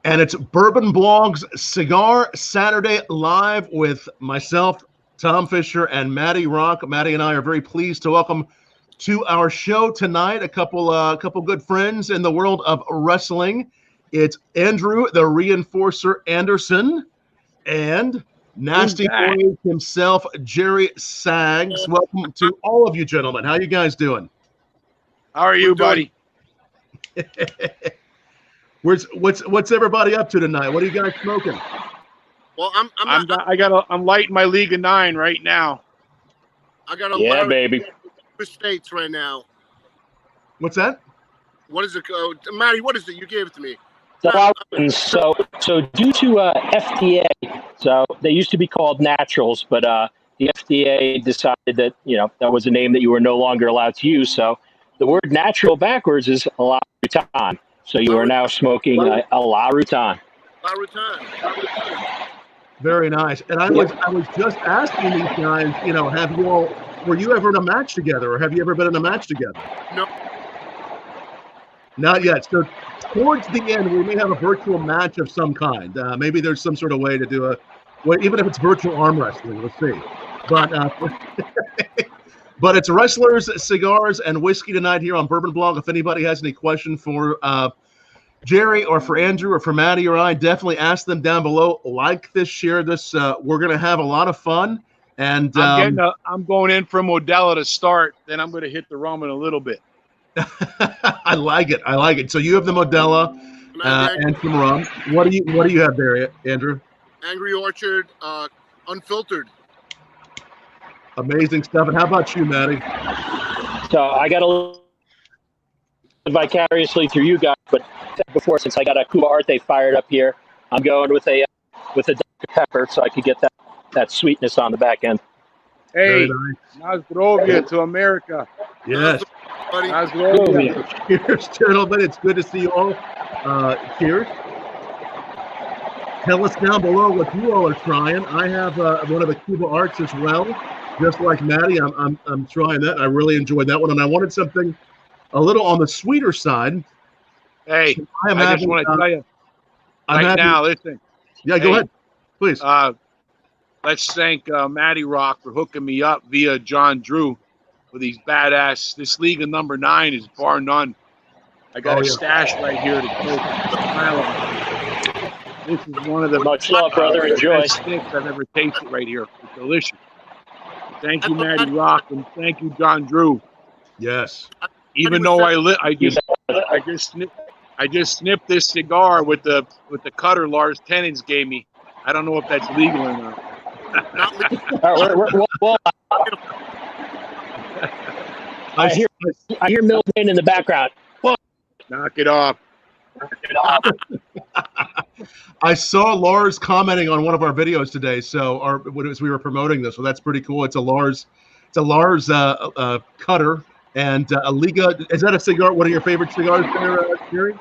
And it's Bourbon Blog's Cigar Saturday Live with myself, Tom Fischer, and Matty Rock. Matty and I are very pleased to welcome to our show tonight a couple good friends in the world of wrestling. It's Andrew, the Reinforcer Anderson, and Nasty Boy himself, Jerry Sags. Welcome to all of you gentlemen. How you guys doing? How are you, buddy? What's everybody up to tonight? What are you guys smoking? Well, I'm lighting my League of Nine right now. I got a baby. States right now. What's that? What is it? Matty, what is it? You gave it to me. So due to FDA, so they used to be called naturals, but the FDA decided that that was a name that you were no longer allowed to use. So the word natural backwards is La Rutan. So you are now smoking a La Rutan. La Rutan. Very nice. And I was just asking these guys, were you ever in a match together, or have you ever been in a match together? No. Not yet. So towards the end, we may have a virtual match of some kind. Maybe there's some sort of way to do even if it's virtual arm wrestling. We'll see. But but it's Wrestlers, Cigars, and Whiskey tonight here on Bourbon Blog. If anybody has any question for Jerry or for Andrew or for Matty or I, definitely ask them down below. Like this, share this. We're going to have a lot of fun. And I'm going in for Modelo to start. Then I'm going to hit the rum in a little bit. I like it. So you have the Modelo and some rum. What do you have there, Andrew? Angry Orchard, unfiltered. Amazing stuff. And how about you, Matty? So I got to live vicariously through you guys, but before, since I got a Cuba Arte fired up here, I'm going with a Dr. Pepper, so I could get that sweetness on the back end. Hey, Nazdrovia to America. Yes. Nazdrovia. Cheers, gentlemen. It's good to see you all. Cheers. Tell us down below what you all are trying. I have one of the Cuba Arts as well. Just like Matty, I'm trying that. I really enjoyed that one, and I wanted something a little on the sweeter side. Hey, so I just want to tell you now, listen. Yeah, go ahead, please. Let's thank Matty Rock for hooking me up via John Drew with these badass. This League of Number 9 is bar none. I got a stash right here to take. This is one of the much love, brother. Enjoy. Sticks I've ever tasted right here. It's delicious. Thank you, Matty Rock, and thank you, John Drew. Yes. Even though I just snipped this cigar with the cutter Lars Tennants gave me. I don't know if that's legal or not. I hear Milton in the background. Whoa. Knock it off. I saw Lars commenting on one of our videos today. So as we were promoting this, so that's pretty cool. It's a Lars cutter and a Liga. Is that a cigar? One of your favorite cigars there, Jerry?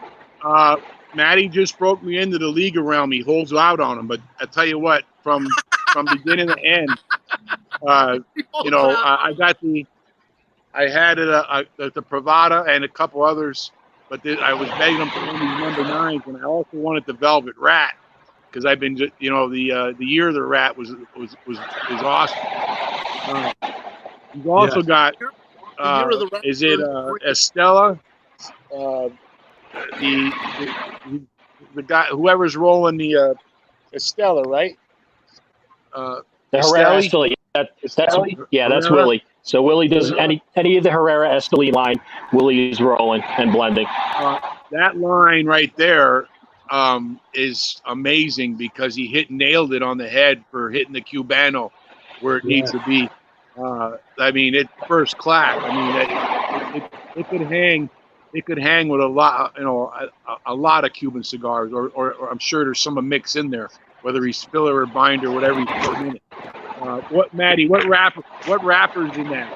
Matty just broke me into the Liga realm. He holds out on him, but I tell you what, from beginning to end, I had the Pravada and a couple others. But I was begging them for one of these number 9s, and I also wanted the Velvet Rat because I've been, the year of the rat was awesome. You've also got, is it Estella? The guy, whoever's rolling the Estella, right? The Herrera Esteli. That's Willie. So Willie does any of the Herrera Esteli line. Willie is rolling and blending. That line right there is amazing because he nailed it on the head for hitting the Cubano where it needs to be. It's first class. It could hang. It could hang with a lot, a lot of Cuban cigars, or I'm sure there's some mix in there, whether he's filler or binder, whatever he's putting in it. Matty? What wrappers in that?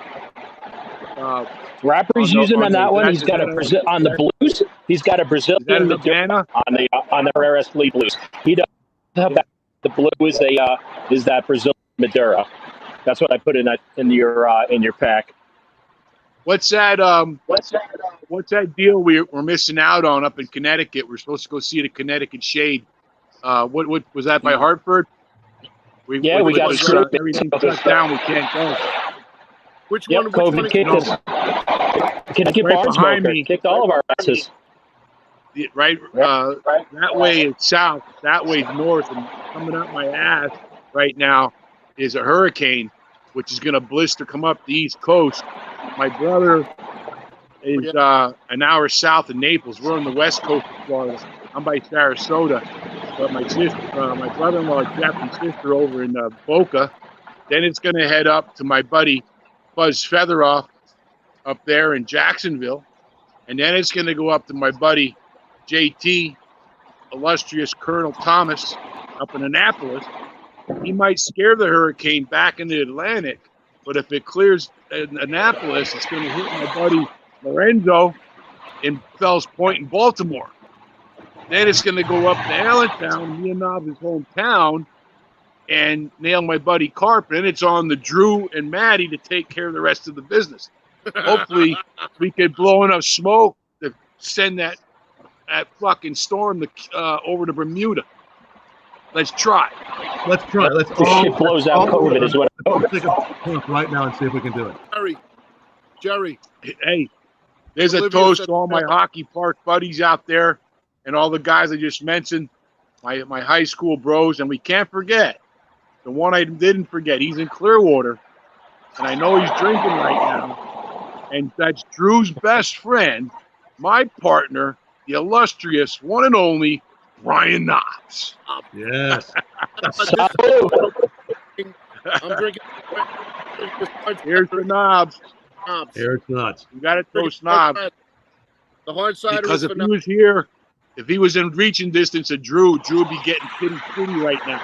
Wrapper he's using on that one. He's got a Brazil on the blues. He's got a Brazilian Maduro on the Herrera Esteli blues. He does have that. The blue is that Brazilian Maduro. That's what I put in your pack. What's that? What's that deal we're missing out on up in Connecticut? We're supposed to go see the Connecticut Shade. What was that by Hartford? We got everything shut down. We can't go. Which one? COVID kicked us. Connecticut Right Bar behind Smoker me. kicked all of our asses. Right, that way it's south, that way it's north, and coming up my ass right now is a hurricane, which is going to come up the East Coast. My brother is an hour south of Naples. We're on the west coast of Florida. I'm by Sarasota, but my sister, my brother-in-law, Jeff, and sister over in Boca. Then it's going to head up to my buddy Buzz Featheroff up there in Jacksonville, and then it's going to go up to my buddy JT, illustrious Colonel Thomas, up in Annapolis. He might scare the hurricane back in the Atlantic, but if it clears Annapolis, it's going to hit my buddy Lorenzo in Fells Point in Baltimore. Then it's going to go up to Allentown, me and Knobs' hometown, and nail my buddy Carp. And it's on the Drew and Matty to take care of the rest of the business. Hopefully, we could blow enough smoke to send that fucking storm over to Bermuda. Let's try. Let's try. Let's shit blows out COVID is what. Let's take a look right now and see if we can do it. Jerry. Hey, there's a toast to all my hockey park buddies out there and all the guys I just mentioned, my high school bros, and we can't forget the one I didn't forget. He's in Clearwater, and I know he's drinking right now, and that's Drew's best friend, my partner, the illustrious one and only Brian Knobs. Yes. I'm drinking. Here's the Knobs. Here's nuts. You got to toast Knobs. The hard side because if he was here, if he was in reaching distance of Drew would be getting pretty right now.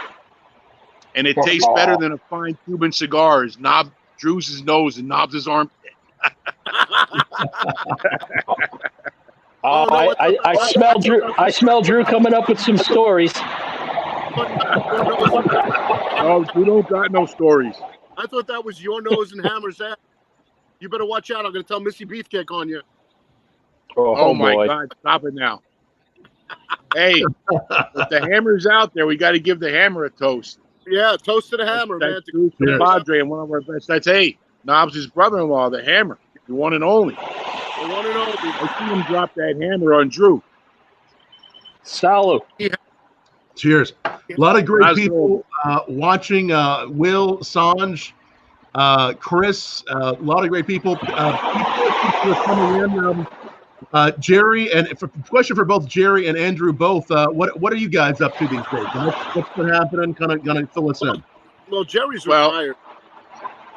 And it tastes better than a fine Cuban cigar. Drew's his nose and Knobs' armpit. I smell Drew coming up with some stories. No, Drew don't got no stories. I thought that was your nose and Hammer's ass. You better watch out. I'm going to tell Missy Beefcake on you. Oh my God. Stop it now. Hey, if the Hammer's out there, we got to give the Hammer a toast. Yeah, toast to the Hammer, man. That's Padre and one of our best. That's, hey, Knobs' brother-in-law, the Hammer. The one and only. The one and only. I see him drop that hammer on Drew. Salud. Yeah. Cheers. A lot of great people watching. Will, Sanj, Chris, a lot of great people. People are coming in. Jerry, and question for both Jerry and Andrew both. What are you guys up to these days? What's been happening? Kind of gonna fill us in. Well, Jerry's retired.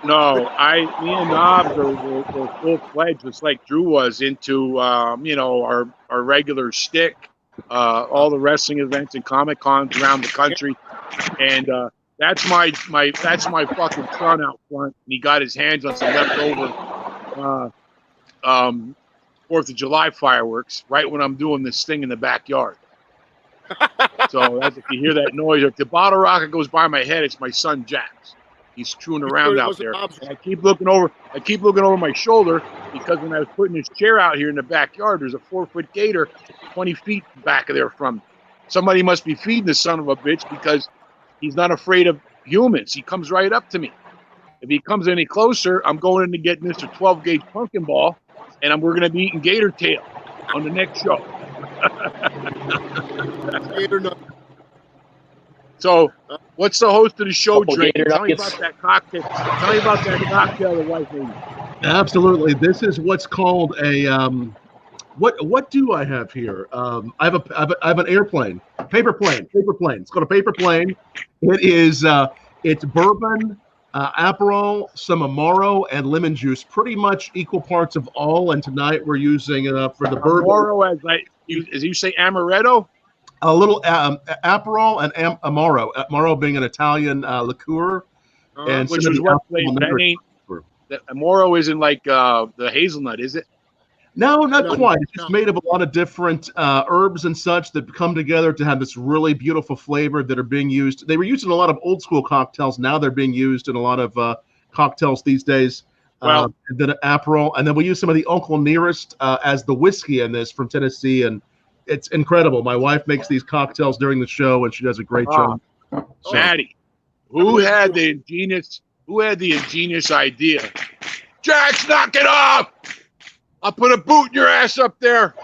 No, me and Knobs are full-fledged, just like Drew was, into our regular shtick, all the wrestling events and Comic Cons around the country, and that's my fucking son out front. And he got his hands on some leftover 4th of July fireworks right when I'm doing this thing in the backyard. So if you hear that noise, if the bottle rocket goes by my head, it's my son Jax. He's chewing around out there. And I keep looking over my shoulder because when I was putting his chair out here in the backyard, there's a 4-foot gator 20 feet back of there from me. Somebody must be feeding the son of a bitch because he's not afraid of humans. He comes right up to me. If he comes any closer, I'm going in to get Mr. 12-gauge pumpkin ball, and we're going to be eating gator tail on the next show. So, what's the host of the show drinking? Tell me about that cocktail. Tell me about that cocktail the wife made. Absolutely. This is what's called a what do I have here? I have an airplane, paper plane. It's called a paper plane. It is it's bourbon, Aperol, some Amaro, and lemon juice. Pretty much equal parts of all. And tonight we're using for the bourbon. Amaro, as you say, amaretto. A little Aperol and Amaro. Amaro being an Italian liqueur, and which is what flavor? That ain't. Amaro isn't like the hazelnut, is it? No, not quite. It's just made of a lot of different herbs and such that come together to have this really beautiful flavor that are being used. They were used in a lot of old school cocktails. Now they're being used in a lot of cocktails these days. and then an Aperol, and then we use some of the Uncle Nearest as the whiskey in this from Tennessee, and it's incredible. My wife makes these cocktails during the show, and she does a great job. So, Matty, who had the ingenious idea? Jax, knock it off! I'll put a boot in your ass up there.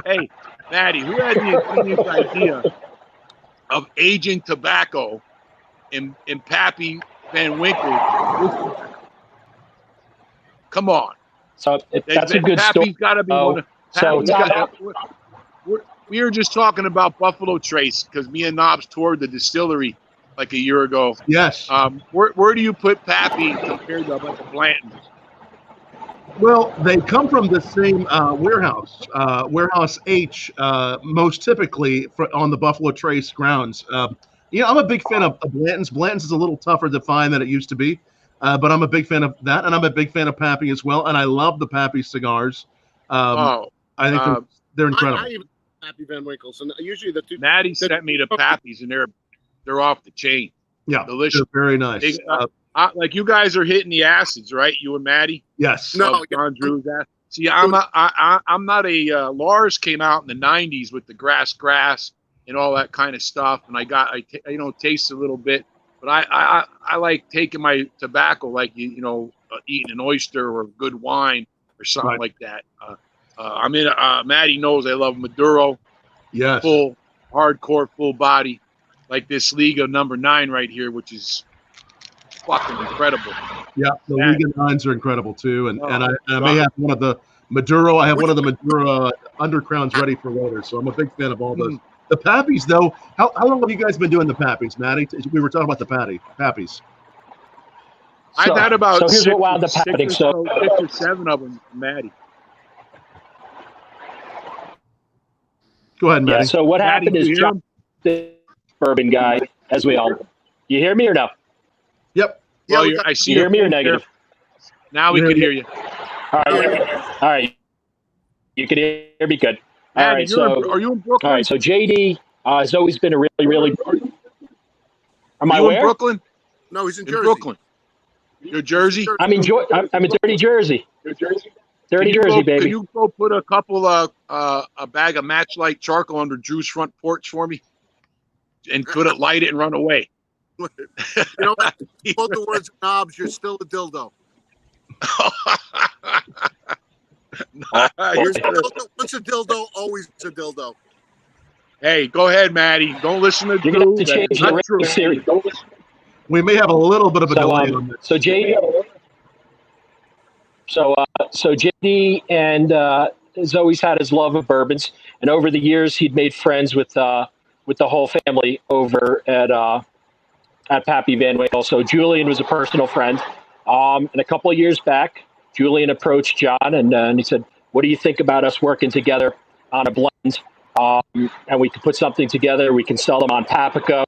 Hey, Matty, who had the ingenious idea of aging tobacco in Pappy Van Winkle? Come on. So that's a good story. Pappy's got to be one of. We were just talking about Buffalo Trace because me and Knobs toured the distillery like a year ago. Yes. Where do you put Pappy compared to like the Blanton? Well, they come from the same warehouse, Warehouse H, most typically on the Buffalo Trace grounds. I'm a big fan of Blanton's. Blanton's is a little tougher to find than it used to be, but I'm a big fan of that, and I'm a big fan of Pappy as well, and I love the Pappy cigars. I think they're incredible. I even Pappy Van Winkles, and usually the two. Matty sent me the Pappies, and they're off the chain. Yeah, delicious, they're very nice. Like you guys are hitting the acids, right? You and Matty. Yes. No, John Drew's acid. See, I'm not a Lars came out in the '90s with the grass and all that kind of stuff, and I taste a little bit, but I like taking my tobacco like eating an oyster or good wine or something like that. Matty knows I love Maduro. Yes. Full, hardcore, full body, like this Liga number 9 right here, which is fucking incredible. Yeah, the Liga 9s are incredible too, and I may have one of the Maduro. I have one of the Maduro undercrowns ready for later, so I'm a big fan of all those. The Pappies, though, how long have you guys been doing the Pappies, Matty? We were talking about the Pappies. I've had about here's six, what wound up happening. 6 or 7 of them, Matty. Go ahead, Matty. Yeah, so what happened is John, the bourbon guy, as we all. You hear me or no? Yep. Well, I see. You hear me or negative? Now we can hear you. All right. You can hear me good. All Matty, right. So are you in Brooklyn? All right. So JD has always been a really. Am I in where? Brooklyn? No, he's in In Jersey. Brooklyn. You're Jersey? I'm in dirty Jersey. Dirty Jersey, baby. Can you go put a couple a bag of Matchlight charcoal under Drew's front porch for me, and could it light it and run away? You know what? Both the words knobs, you're still a dildo. Once a dildo, always a dildo. Hey, go ahead, Matty. Don't listen to You're Drew. gonna have to change the radio series. We may have a little bit of a delay on this. So JD. So JD and has always had his love of bourbons, and over the years he'd made friends with the whole family over at Pappy Van Winkle. So Julian was a personal friend, and a couple of years back, Julian approached John and he said, "What do you think about us working together on a blend? And we can put something together. We can sell them on Papico,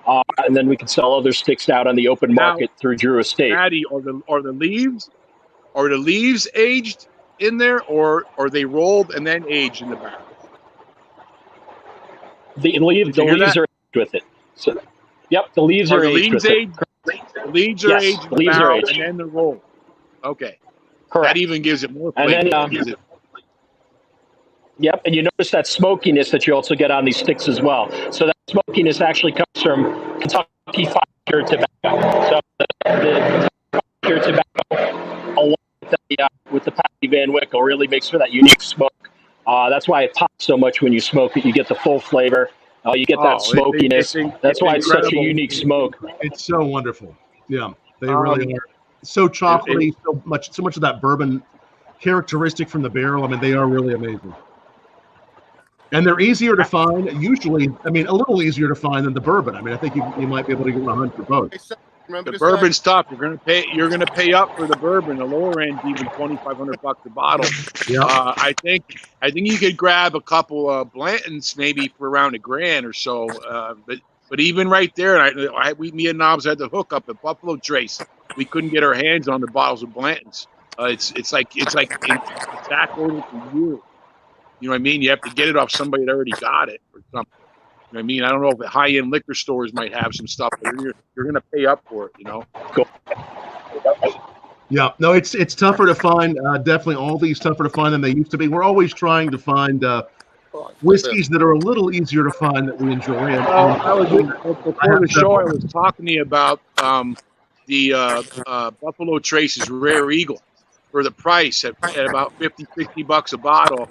and then we can sell other sticks out on the open market through Drew Estate." Matty, are the leaves aged in there, or are they rolled and then aged in the barrel? The leaves are aged with it. So, yep, the leaves are aged with it. The leaves are aged in the barrel and then they're rolled. Okay. Correct. That even gives it more flavor. And then, yep, and you notice that smokiness that you also get on these sticks as well. So that smokiness actually comes from Kentucky Fire tobacco. So the Kentucky Fire tobacco, along with the Pappy Van Winkle, really makes for that unique smoke. That's why it pops so much when you smoke it. You get the full flavor. You get that smokiness. That's why it's such a unique smoke. It's so wonderful. Yeah, they really are. So chocolatey, so much of that bourbon characteristic from the barrel. I mean, they are really amazing. And they're easier to find, usually, a little easier to find than the bourbon. I mean, I think you might be able to get a hunt for both. The bourbon's tough. You're gonna pay up for the bourbon. The lower end, even $2,500 a bottle. Yeah. I think you could grab a couple of Blantons maybe for around $1,000 or so. But even right there, me and Knobs had the hook up at Buffalo Trace. We couldn't get our hands on the bottles of Blantons. It's like back order for you. You know what I mean? You have to get it off somebody that already got it or something. You know what I mean? I don't know if the high-end liquor stores might have some stuff, but you're going to pay up for it, you know? Cool. Yeah, no, it's tougher to find. Definitely, all these tougher to find than they used to be. We're always trying to find whiskeys that are a little easier to find that we enjoy. And I was before the show. I was talking to you about the Buffalo Trace's Rare Eagle for the price at about $50-$60 a bottle.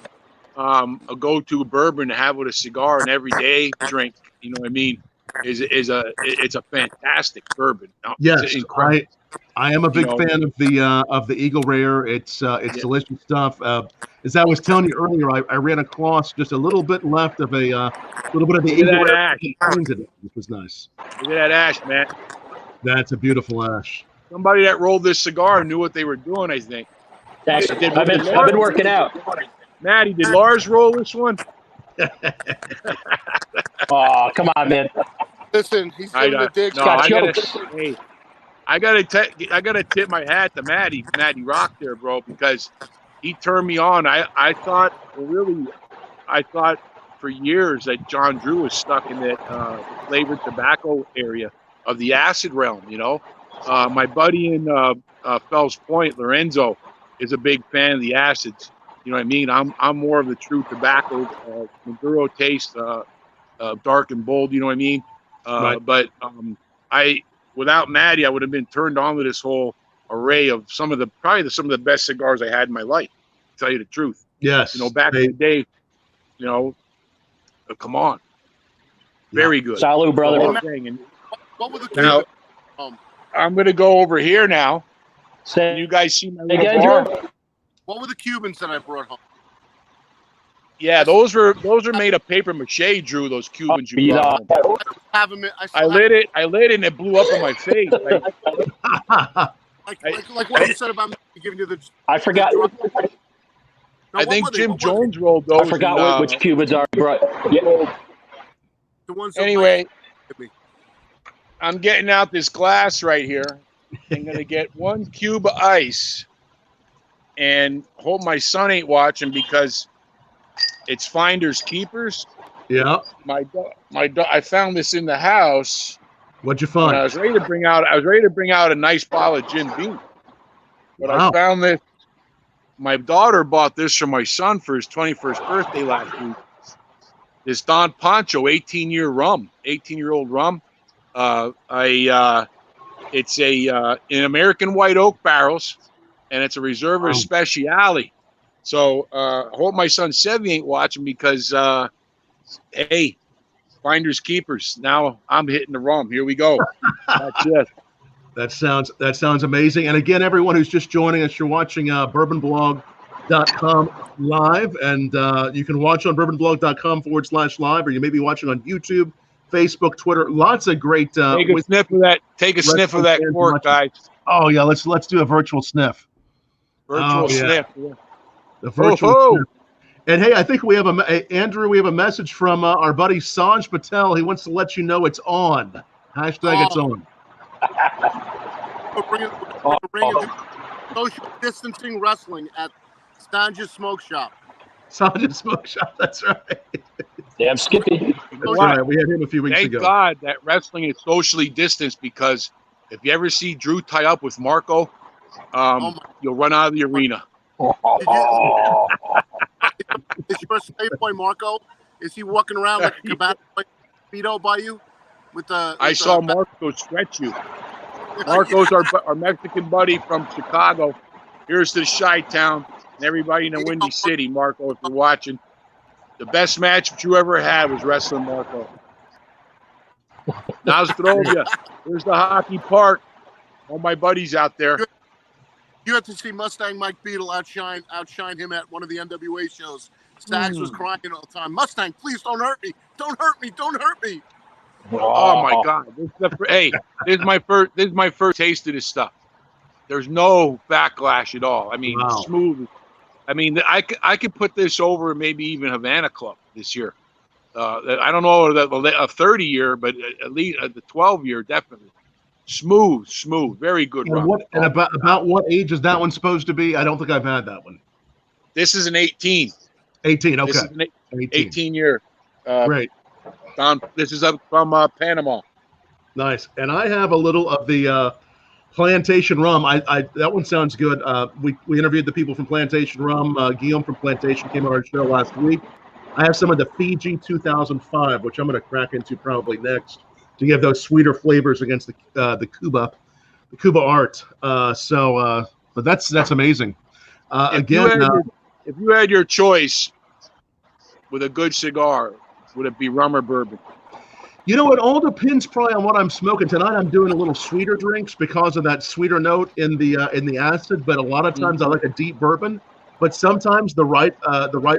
A go-to bourbon to have with a cigar and everyday drink. You know what I mean? It's a fantastic bourbon. Yes, incredible. I am a big fan of the Eagle Rare. It's delicious stuff. As I was telling you earlier, I ran across just a little bit left of a little bit of the Eagle Rare ash, which was nice. Look at that ash, man. That's a beautiful ash. Somebody that rolled this cigar knew what they were doing, I think. I've been working out. Matty, did Lars roll this one? Oh, come on, man. Listen, he's doing the dig. I gotta tip my hat to Matty Rock there, bro, because he turned me on. I thought for years that John Drew was stuck in that flavored tobacco area of the acid realm. You know, my buddy in Fells Point, Lorenzo, is a big fan of the acids. You know what I mean? I'm more of the true tobacco, Maduro taste, dark and bold. You know what I mean? Right. But without Matty, I would have been turned on to this whole array of some of the best cigars I had in my life. To tell you the truth. Yes. You know, back in the day, you know, come on, very good. Salud, brother. What were the now? I'm gonna go over here now. Say, you guys see my again, bar? What were the Cubans that I brought home? Yeah, those are made of paper mache, Drew. Those Cubans you brought home. I lit it and it blew up in my face. Like what you said about me giving you the. I forgot. I think Jim Jones rolled those. I forgot which Cubans are brought. Yeah. The ones. Anyway, I'm getting out this glass right here. I'm gonna get one cube of ice, and hope my son ain't watching because it's finders keepers. Yeah. I found this in the house. What'd you find? I was ready to bring out a nice bottle of Jim Beam, but wow. I found this. My daughter bought this for my son for his 21st birthday last week. This Don Pancho 18-year-old rum. It's in American white oak barrels, and it's a Reserva Speciale. So I hope my son Sevy ain't watching because, hey, finders keepers. Now I'm hitting the rum. Here we go. That's it. That sounds amazing. And again, everyone who's just joining us, you're watching bourbonblog.com live, and you can watch on bourbonblog.com/live, or you may be watching on YouTube, Facebook, Twitter. Lots of great. Take a sniff of that. Take a sniff of that cork, guys. Oh yeah, let's do a virtual sniff. Virtual sniff. Yeah. The virtual sniff. And hey, I think we have Andrew. We have a message from our buddy Sanj Patel. He wants to let you know it's on. Hashtag it's on. Social distancing wrestling at Sanj's Smoke Shop. Sanj's Smoke Shop. That's right. Damn Skippy. That's right. We had him a few weeks ago. Thank God that wrestling is socially distanced, because if you ever see Drew tie up with Marco, you'll run out of the arena. Is your Playboy Marco? Is he walking around like a cabana speedo by you? I saw Marco stretch you. Marco's our Mexican buddy from Chicago. Here's to Chi-Town and everybody in the Windy City. Marco, if you're watching, the best match that you ever had was wrestling Marco. Nazdrovya. Here's the hockey park. All my buddies out there. You had to see Mustang Mike Beadle outshine him at one of the NWA shows. Stags was crying all the time. Mustang, please don't hurt me. Don't hurt me. Don't hurt me. Oh my God! This is my first taste of this stuff. There's no backlash at all. I mean, smooth. I mean, I could put this over maybe even Havana Club this year. I don't know a 30-year, but at least the 12-year definitely. Smooth, very good run. And about what age is that one supposed to be? I don't think I've had that one. This is an 18. 18, okay. This is an 18-year. Great. This is up from Panama. Nice. And I have a little of the Plantation Rum. That one sounds good. We interviewed the people from Plantation Rum. Guillaume from Plantation came on our show last week. I have some of the Fiji 2005, which I'm going to crack into probably next to give those sweeter flavors against the Cuba art. But that's amazing. If you had your choice with a good cigar, would it be rum or bourbon? You know, it all depends probably on what I'm smoking. Tonight I'm doing a little sweeter drinks because of that sweeter note in the acid, but a lot of times I like a deep bourbon. But sometimes the right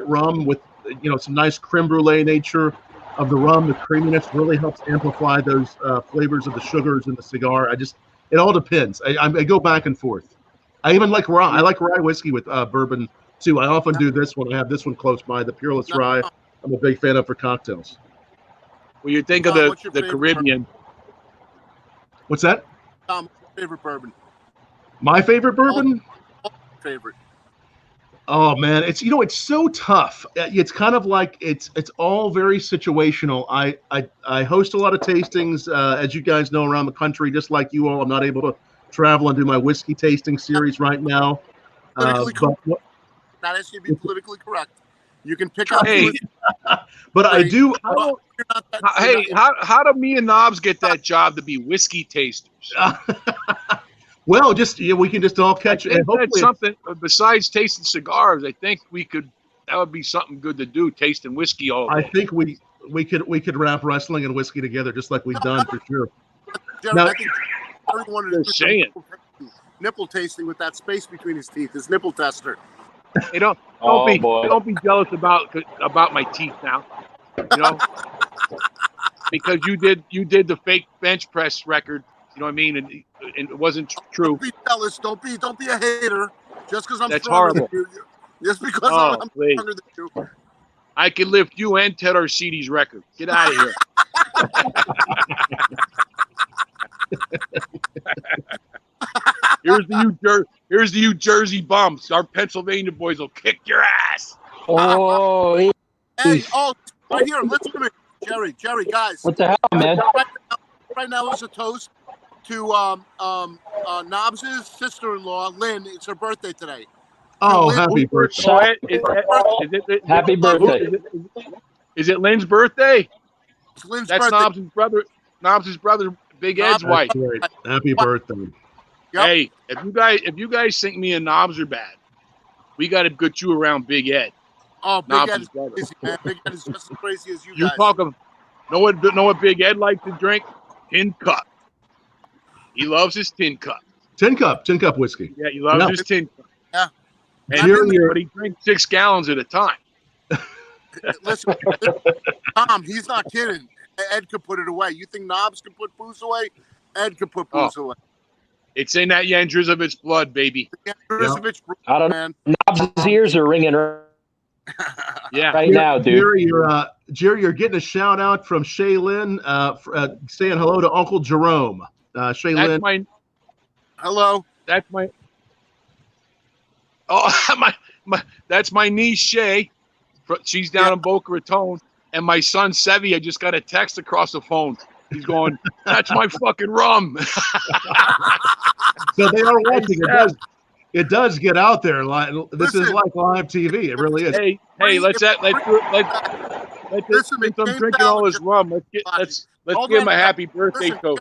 rum with, you know, some nice creme brulee nature of the rum, the creaminess really helps amplify those flavors of the sugars in the cigar. It all depends. I go back and forth. I even like rye. I like rye whiskey with bourbon too. I often do this one. I have this one close by, the Peerless Rye. I'm a big fan of for cocktails. Well, you think of the Caribbean. Bourbon? What's that? What's your favorite bourbon? My favorite bourbon? Favorite. Oh man, it's so tough. It's kind of like it's all very situational. I host a lot of tastings, as you guys know, around the country. Just like you all, I'm not able to travel and do my whiskey tasting series right now. Not asking to be politically correct. You can pick up. Hey, but I do. How do me and Knobs get that job to be whiskey tasters? Well, we can just all catch it. That's something besides tasting cigars. I think that would be something good to do, tasting whiskey all day. I think we could wrap wrestling and whiskey together just like we've done for sure. Jerry, Now, I think everyone wanted to do nipple tasting with that space between his teeth. His nipple tester. Hey, don't be jealous about my teeth now. You know, because you did the fake bench press record. You know what I mean? And it wasn't true. Don't be jealous. Don't be a hater. Just because I'm That's stronger horrible. than you. Just because I'm stronger than you. I can lift you and Ted Arcidi's record. Get out of here. Here's the New Jersey bumps. Our Pennsylvania boys will kick your ass. Oh, Hey, right here. Let's do it. Jerry, guys. What the hell, man? Right now is a toast to Knobs' sister-in-law, Lynn. It's her birthday today. Oh, Lynn, happy birthday! Happy birthday! Is it Lynn's birthday? It's Lynn's That's birthday. Knobs' brother, Big Ed's wife. Great. Happy birthday! Yep. Hey, if you guys think me and Knobs are bad, we got to get you around Big Ed. Oh, Big Knobs' Ed is brother. crazy, man. Big Ed is just as crazy as you You guys. talk of know what Big Ed likes to drink? Tin cup. He loves his tin cup. Tin cup whiskey. Yeah, he loves his tin cup. Yeah. But he drinks 6 gallons at a time. Listen, Tom, he's not kidding. Ed could put it away. You think Knobs can put booze away? Ed could put booze away. It's in that Jan Drizovich blood, baby. Drizovich, I don't know. Knobs' ears are ringing Yeah. right now, dude. Jerry, you're getting a shout out from Shaylin, saying hello to Uncle Jerome. Shaylin. Hello. That's my. Oh, that's my niece Shay. She's down in Boca Raton, and my son Sevi. I just got a text across the phone. He's going, "That's my fucking rum." So they are watching. It does get out there. This is like live TV. It really is. Hey, let's since I'm drinking all this rum, let's give him a happy birthday toast.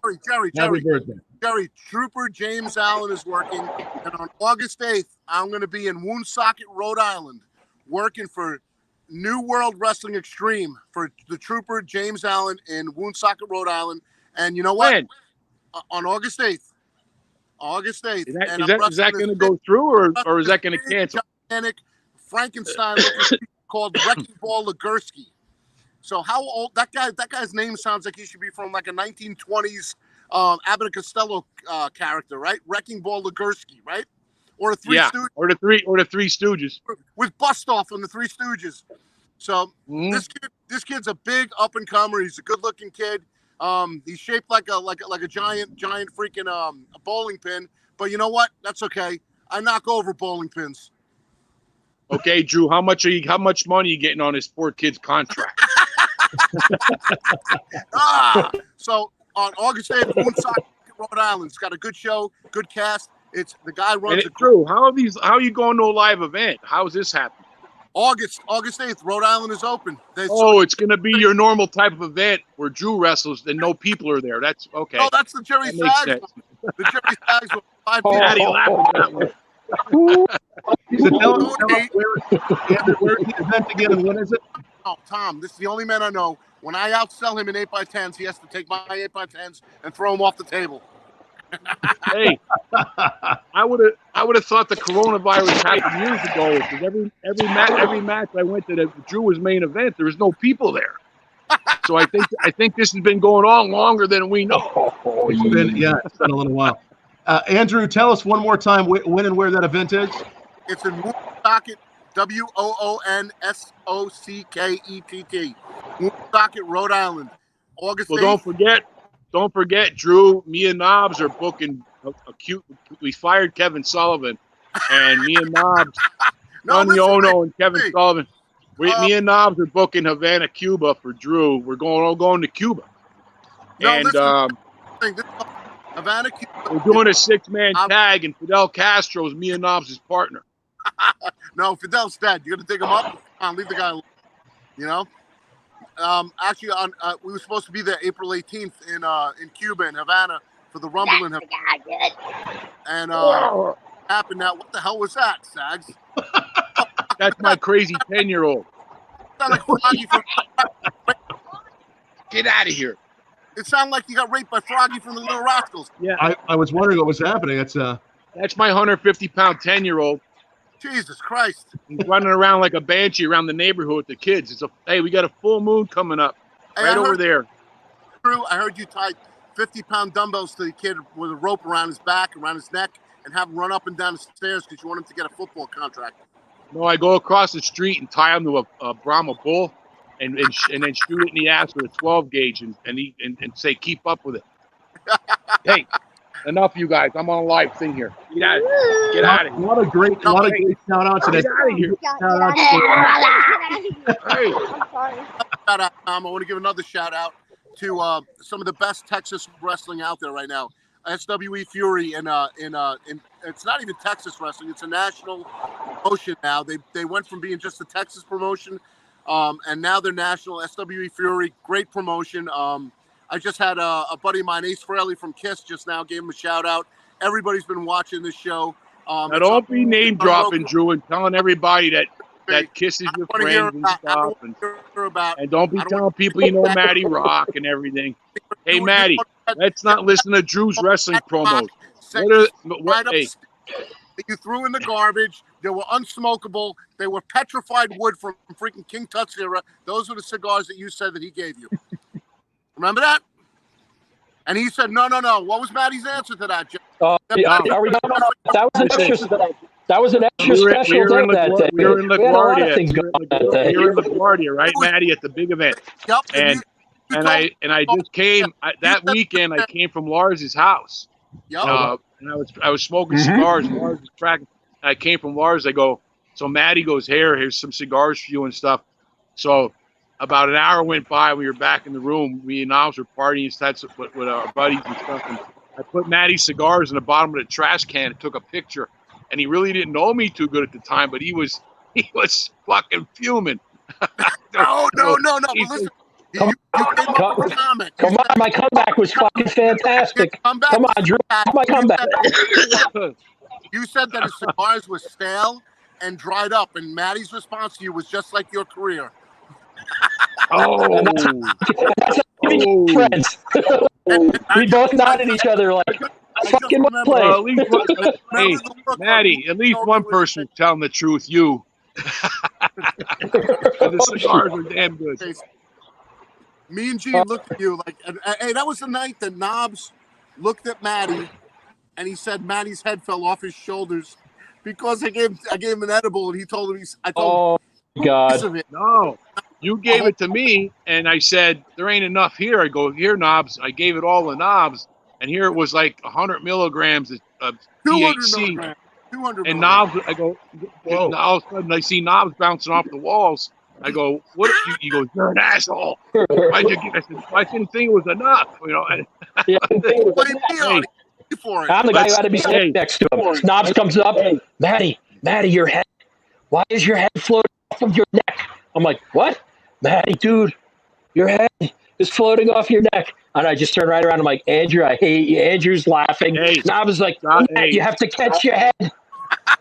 Happy birthday. Jerry, Trooper James Allen is working, and on August 8th, I'm going to be in Woonsocket, Rhode Island, working for New World Wrestling Extreme for the Trooper James Allen in Woonsocket, Rhode Island. And you know what? When? On August 8th. August 8th. Is that going to go through, or is that going to cancel? Gigantic Frankenstein called Wrecking Ball Legursky. So how old that guy's name sounds like he should be from like a 1920s Abbott and Costello character, right? Wrecking Ball Legursky, right? Or the Three Stooges. Or the Three Stooges. With Bustoff from the Three Stooges. So this kid's a big up and comer. He's a good looking kid. He's shaped like a giant freaking a bowling pin. But you know what? That's okay. I knock over bowling pins. Okay, Drew. How much money are you getting on this poor kid's contract? So on August 8th, Rhode Island. It's got a good show, good cast. It's the guy And runs it's true. How are you going to a live event? How is this happening? August 8th. Rhode Island is open. It's going to be your normal type of event where Drew wrestles and no people are there. That's okay. No, that's the Jerry That makes Sags sense. one. The Jerry Sags one. 5 people. Matty laughed at that one. So tell us where's the event again and when is it? Oh, Tom, this is the only man I know. When I outsell him in 8x10s, he has to take my 8x10s and throw them off the table. Hey, I would have thought the coronavirus happened years ago because every match I went to that Drew was main event, there was no people there. So I think this has been going on longer than we know. It's been a little while. Andrew, tell us one more time when and where that event is. It's in Woonsocket, Woonsocket, Woonsocket, Rhode Island, August 8th. Well, don't forget, Drew. Me and Knobs are booking a cute. We fired Kevin Sullivan, and me and Knobs, Sonny Ono and Kevin Sullivan. Me and Knobs are booking Havana, Cuba for Drew. We're going to Cuba, Havana, Cuba. We're doing a 6-man tag, and Fidel Castro is me and Knobs' partner. No, Fidel's dead. You're gonna dig him up? Leave the guy alone. You know. Actually, we were supposed to be there April 18th in Cuba, in Havana, for the Rumble in Havana. And happened now. What the hell was that, Sags? That's my crazy 10-year-old. Get out of here. It sounded like you got raped by Froggy from the Little Rascals. Yeah, I was wondering what was happening. That's my 150-pound 10-year-old. Jesus Christ. He's running around like a banshee around the neighborhood with the kids. Hey, we got a full moon coming up right over there. Drew, I heard you tie 50-pound dumbbells to the kid with a rope around his back, around his neck, and have him run up and down the stairs because you want him to get a football contract. No, I go across the street and tie him to a Brahma bull and then shoot it in the ass with a 12 gauge and say, keep up with it. Hey. Enough, you guys. I'm on a live thing here. Get out of here. A lot of great shout outs today. Get out of here. Hey. Shout out, Tom. I want to give another shout out to some of the best Texas wrestling out there right now. SWE Fury and it's not even Texas wrestling. It's a national promotion now. They went from being just a Texas promotion, and now they're national. SWE Fury, great promotion. I just had a buddy of mine, Ace Frehley from KISS, just now gave him a shout out. Everybody's been watching this show. Now don't be name dropping, Drew, and telling everybody that KISS is your friend and stuff. And don't be telling people you know Matty Rock and everything. Hey, Matty, let's not listen to Drew's wrestling promos. Hey. You threw in the garbage. They were unsmokable. They were petrified wood from freaking King Tut's era. Those are the cigars that you said that he gave you. Remember that? And he said, no. What was Matty's answer to that, Jeff? That was an extra special day that day. We were in LaGuardia, right, Matty, at the big event. Yep. And I just came that weekend. I came from Lars's house. Yep. And I was smoking cigars. Lars was cracking. And I came from Lars. I go, so Matty goes, here's some cigars for you and stuff. So about an hour went by. We were back in the room. Me and Knobs were partying with our buddies and stuff. And I put Matty's cigars in the bottom of the trash can and took a picture. And he really didn't know me too good at the time, but he was fucking fuming. No. But listen, come on, my comeback was fucking fantastic. Come on, Drew. My comeback. You said that his cigars were stale and dried up, and Matty's response to you was just like your career. That's how friends. We both nodded at each other like, fucking play. Hey, Matty, at least one person is telling the truth, you. The cigars were damn good. Me and Gene looked at you like, hey, that was the night that Knobs looked at Matty, and he said Matty's head fell off his shoulders because I gave him an edible, and he told him I told him, God, no. You gave it to me, and I said, there ain't enough here. I go, here, Knobs. I gave it all to Knobs, and here it was like 100 milligrams of THC. 200 and Knobs, I go, all of a sudden I see Knobs bouncing off the walls, I go, what? He goes, you're an asshole. Why'd you get? I said, I didn't think it was enough. You know. Yeah, Blame me on it. For it. I'm the guy who had to be sitting next to him. Snobs comes up, Matty, your head. Why is your head floating off of your neck? I'm like, what? Matty, dude, your head is floating off your neck. And I just turn right around. I'm like, Andrew, I hate you. Andrew's laughing. Hey, Knobs is like, Matt, you have to catch your head.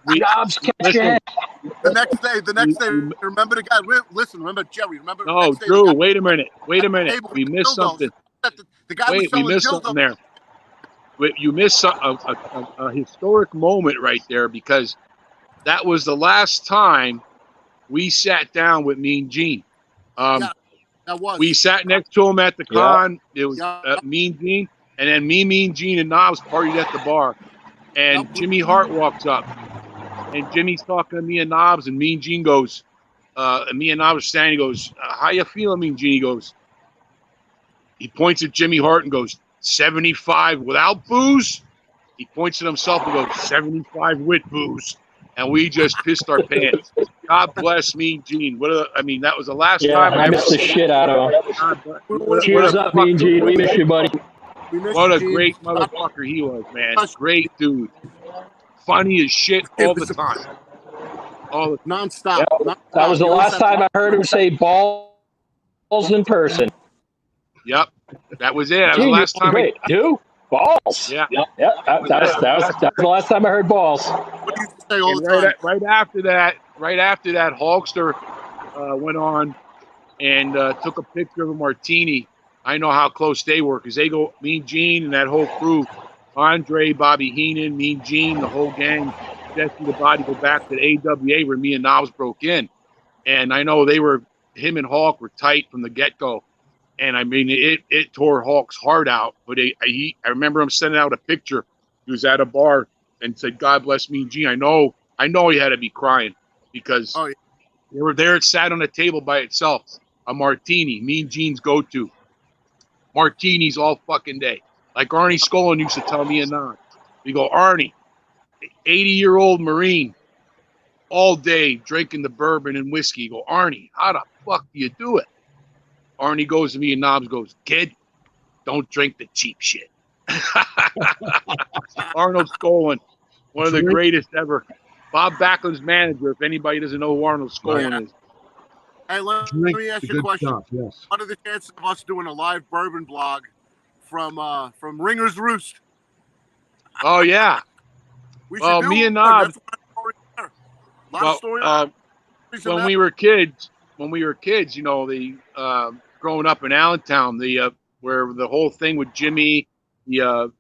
Knobs, catch your head. The next day, remember the guy? Listen, remember Jerry? Remember? No, the Drew, guy, wait a minute. We missed something. The guy Wait, we missed something there. You missed a historic moment right there, because that was the last time we sat down with Mean Gene. Yeah, that was. We sat next to him at the con. It was Mean Gene, and then Mean Gene and Knobs partied at the bar. And Jimmy Hart walks up, and Jimmy's talking to me and Knobs, and Mean Gene goes, and me and Knobs are standing. He goes, how you feeling, Mean Gene? He goes, he points at Jimmy Hart and goes, 75 without booze. He points at himself and goes, 75 with booze. And we just pissed our pants. God bless Mean Gene. That was the last time I missed the shit out of him. Cheers up, Mean Gene. We miss you, buddy. What a great motherfucker he was, man. Great dude. Funny as shit all the time. Non-stop. Yep. That was the last time I heard him say balls in person. Yep. That was it. That was the last time. Great. Dude, balls. Yeah. That was the last time I heard balls. What do you say all the time? Right after that, Hulkster went on and took a picture of a martini. I know how close they were, because they go, Mean Gene and that whole crew, Andre, Bobby Heenan, Mean Gene, the whole gang, Jesse the Body, go back to the AWA where me and Knobs broke in. And I know him and Hulk were tight from the get-go. And I mean, it tore Hulk's heart out. But I remember him sending out a picture. He was at a bar and said, God bless Mean Gene. I know he had to be crying, because they were there. It sat on a table by itself. A martini, Mean Gene's go-to. Martinis all fucking day. Like Arnie Skolin used to tell me and Knox. We go, Arnie, 80-year-old Marine, all day drinking the bourbon and whiskey. You go, Arnie, how the fuck do you do it? Arnie goes to me and Knobs goes, kid, don't drink the cheap shit. Arnold Skolin, one of the greatest ever. Bob Backlund's manager, if anybody doesn't know who Arnold Skolin is. Hey, let me ask you a question. Stuff, yes. What are the chances of us doing a live bourbon blog from Ringer's Roost? Oh, yeah. Me and Knobs. When we were kids, you know, growing up in Allentown, where the whole thing with Jimmy, the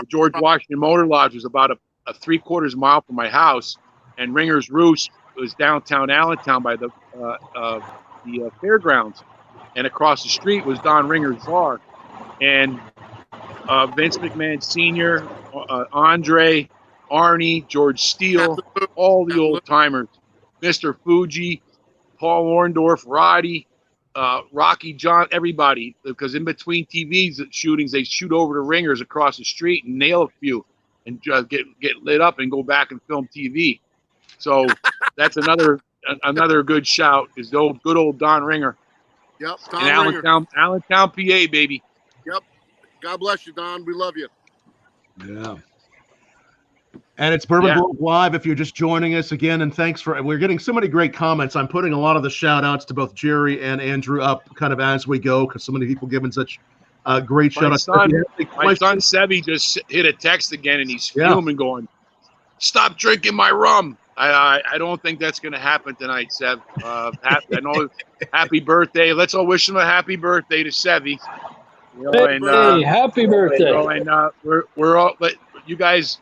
George Washington Motor Lodge was about a 3/4 mile from my house, and Ringer's Roost was downtown Allentown by the fairgrounds, and across the street was Don Ringer's bar, and Vince McMahon Sr., Andre, Arnie, George Steele, all the old timers, Mr. Fuji, Paul Orndorff, Roddy, Rocky John, everybody, because in between TVs shootings, they shoot over to Ringers across the street and nail a few and just get lit up and go back and film TV. So that's another good shout, is the good old Don Ringer. Yep, Don Ringer. Allentown, PA, baby. Yep. God bless you, Don. We love you. Yeah. And it's Bourbon Blog Live if you're just joining us again. And thanks we're getting so many great comments. I'm putting a lot of the shout outs to both Jerry and Andrew up kind of as we go, because so many people giving such great shout outs. My son Sevi just hit a text again, and he's fuming, going, stop drinking my rum. I don't think that's going to happen tonight, Sev. I know. Happy birthday. Let's all wish him a happy birthday to Sevi. You know, happy birthday. You know, and we're all, let you guys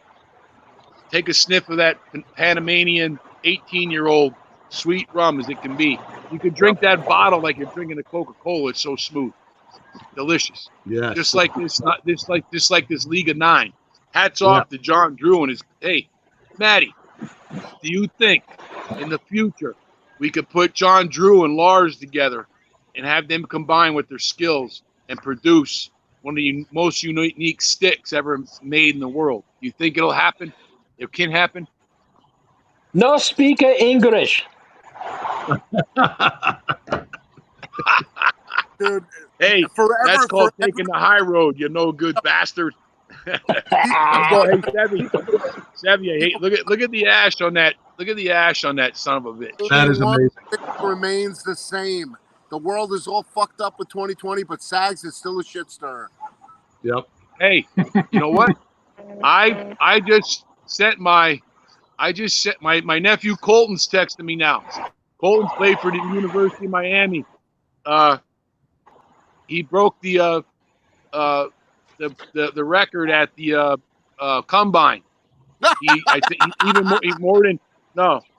take a sniff of that Panamanian 18-year-old sweet rum as it can be. You can drink that bottle like you're drinking a Coca-Cola. It's so smooth, delicious. Yeah. Just like this League of Nine. Hats off to John Drew and his. Hey, Matty, do you think in the future we could put John Drew and Lars together and have them combine with their skills and produce one of the most unique sticks ever made in the world? Do you think it'll happen? It can happen? No speak English. Dude, Hey, forever, that's called forever. taking the high road, you no good bastard. I'm going, hey, Sevy, hey, look at the ash on that. Look at the ash on that son of a bitch. That is One amazing. thing remains the same. The world is all fucked up with 2020, but SAGS is still a shit stirrer. Yep. Hey, you know what? I just sent my nephew Colton's texting me now. Colton's played for the University of Miami. He broke the record at the combine. I think even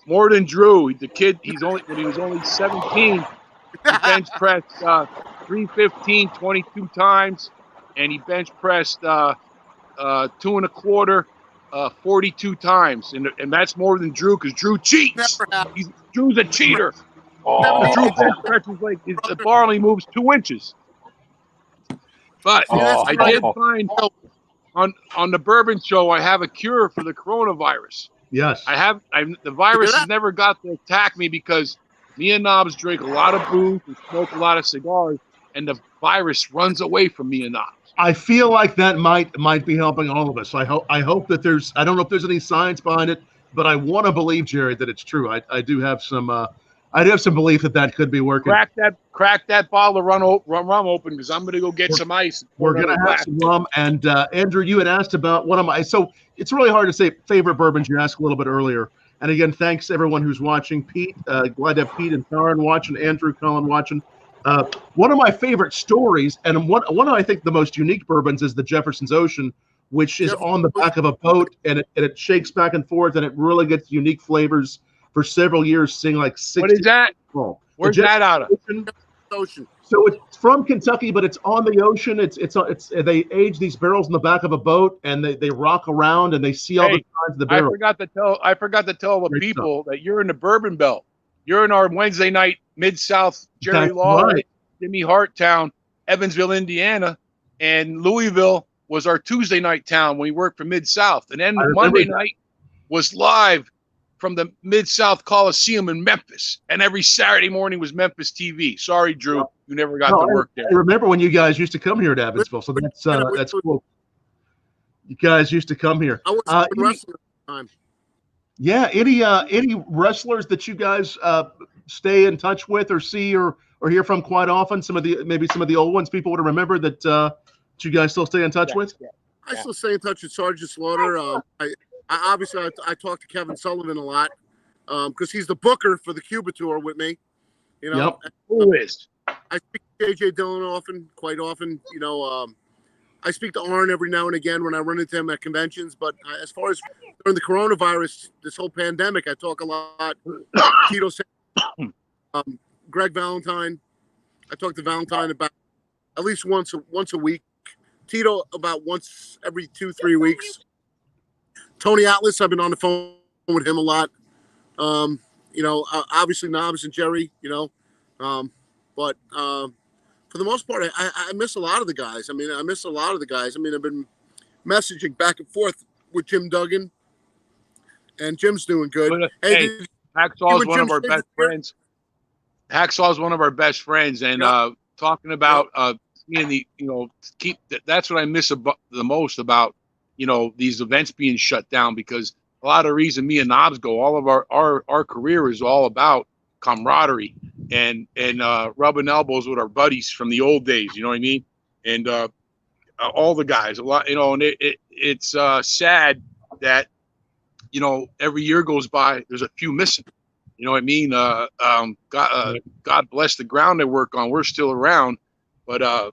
more than Drew. The kid, when he was only 17, he bench pressed 315 22 times, and he bench pressed 2 1/4 42 times, and that's more than Drew because Drew cheats. Drew's a cheater. Drew bench presses like the bar only moves 2 inches. But I did find on the Bourbon Show, I have a cure for the coronavirus. Yes. The virus has never got to attack me because me and Knobs drink a lot of booze and smoke a lot of cigars, and the virus runs away from me and Knobs. I feel like that might be helping all of us. I hope that there's, I don't know if there's any science behind it, but I want to believe, Jerry, that it's true. I do have some belief that could be working. Crack that bottle of rum open because I'm going to go get some ice. We're going to have some rum. And Andrew, you had asked about one of my, so it's really hard to say favorite bourbons. You asked a little bit earlier. And again, thanks to everyone who's watching. Pete, glad to have Pete and Karen watching, Andrew, Colin watching. One of my favorite stories, and one of I think the most unique bourbons is the Jefferson's Ocean, which is on the back of a boat, and it shakes back and forth, and it really gets unique flavors for several years, seeing like 60. What is that? Where's that out of? Ocean. So it's from Kentucky, but it's on the ocean. It's they age these barrels in the back of a boat, and they rock around, and they see all the sides of the barrel. I forgot to tell the people that you're in the Bourbon Belt. You're in our Wednesday night Mid-South, Jerry Lawler, Jimmy Harttown, Evansville, Indiana, and Louisville was our Tuesday night town when we worked for Mid-South. And then Monday night was live from the Mid-South Coliseum in Memphis. And every Saturday morning was Memphis TV. Sorry, Drew, you never got to work there. I remember when you guys used to come here to Evansville, so that's cool. You guys used to come here. I was wrestling at the time. Yeah, any wrestlers that you guys stay in touch with or see or hear from quite often? Maybe some of the old ones people would remember that you guys still stay in touch with? Yeah. I still stay in touch with Sergeant Slaughter. I talk to Kevin Sullivan a lot because he's the booker for the Cuba tour with me. You know, yep. Who is? I speak to JJ Dillon quite often. You know, I speak to Arn every now and again when I run into him at conventions. But as far as during the coronavirus, this whole pandemic, I talk a lot. Tito, Greg Valentine. I talk to Valentine about at least once a week. Tito about once every 2-3 weeks. Tony Atlas, I've been on the phone with him a lot. You know, obviously Knobs and Jerry. You know, but for the most part, I miss a lot of the guys. I mean, I've been messaging back and forth with Jim Duggan, and Jim's doing good. Hey, Hacksaw's one of our best friends. Hacksaw's one of our best friends, and talking about seeing the, you know, that's what I miss the most about, you know, these events being shut down, because a lot of the reason me and Knobs go, all of our career is all about camaraderie and rubbing elbows with our buddies from the old days, you know what I mean? And all the guys, a lot, you know, and it's sad that, you know, every year goes by, there's a few missing. You know what I mean? God bless the ground they work on. We're still around, but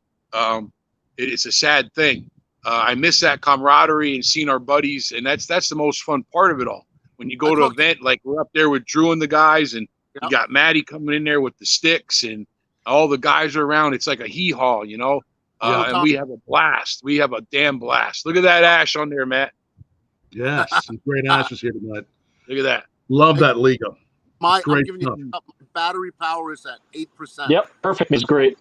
it's a sad thing. I miss that camaraderie and seeing our buddies, and that's the most fun part of it all. When you go to an event, like we're up there with Drew and the guys, and you got Matty coming in there with the sticks, and all the guys are around. It's like a hee-haw, you know? And we have a blast. We have a damn blast. Look at that ash on there, Matt. Yes, some great ashes here tonight. Look at that. Love that Liga. I'm giving you my battery power is at 8%. Yep, perfect. It's great.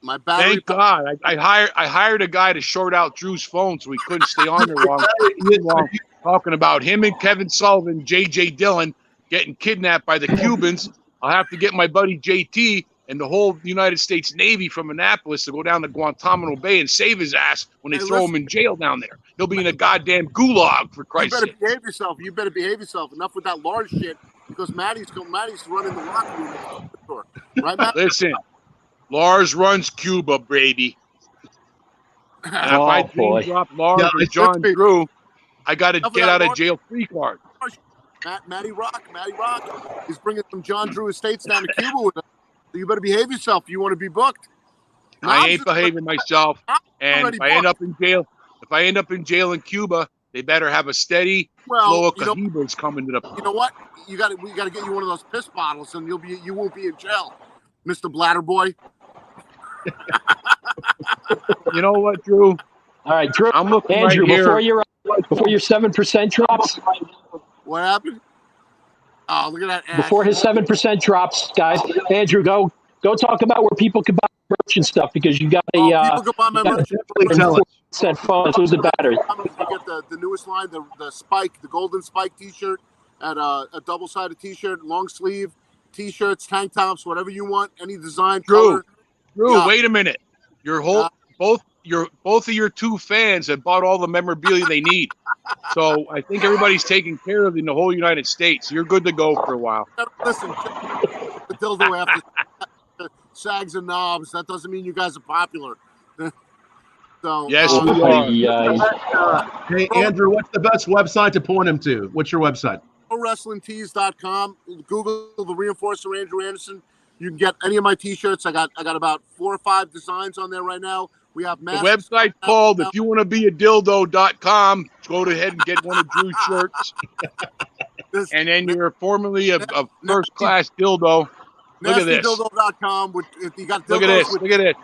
My battery. Thank God. I hired a guy to short out Drew's phone so he couldn't stay on there long. Talking about him and Kevin Sullivan, J.J. Dillon getting kidnapped by the Cubans I'll have to get my buddy JT and the whole United States Navy from Annapolis to go down to Guantanamo Bay and save his ass when they throw him in jail down there. He'll be in a goddamn gulag, for Christ's sake. You better behave yourself. You better behave yourself. Enough with that large shit, because Matty's running the locker room. Right, Matt? Listen, Lars runs Cuba, baby. And if I drop Lars or John Drew, I got to get out of jail free card. Matty Rock is bringing some John Drew estates down to Cuba with him. So you better behave yourself. You want to be booked. I ain't behaving myself. And if I end up in jail in Cuba, they better have a steady flow of Cahibas coming to the. You know what? We got to get you one of those piss bottles, and you won't be in jail, Mr. Bladder Boy. You know what, Drew? All right, Drew. I'm looking Andrew, right before your 7% drops. What happened? Oh, look at that ass. Before his 7% drops, guys, Andrew, go talk about where people can buy merch and stuff, because you got people can buy my merch. $4 phone. Who's the battery? You get the newest line, the Spike, the Golden Spike T-shirt, and a double-sided T-shirt, long sleeve T-shirts, tank tops, whatever you want, any design. Drew, wait a minute. Both of your two fans have bought all the memorabilia they need. So I think everybody's taken care of in the whole United States. You're good to go for a while. Listen, the dildo after sags and knobs. That doesn't mean you guys are popular. So yes, we are. Hey, Andrew, what's the best website to point him to? What's your website? ProWrestlingTees.com. Google the Reinforcer Andrew Anderson. You can get any of my T-shirts. I got about 4 or 5 designs on there right now. We have the website called if you want to be a dildo.com. Go ahead and get one of Drew's shirts. And then you're formerly a first-class dildo. Look at this. Dildo.com. You got look at this. Look at it.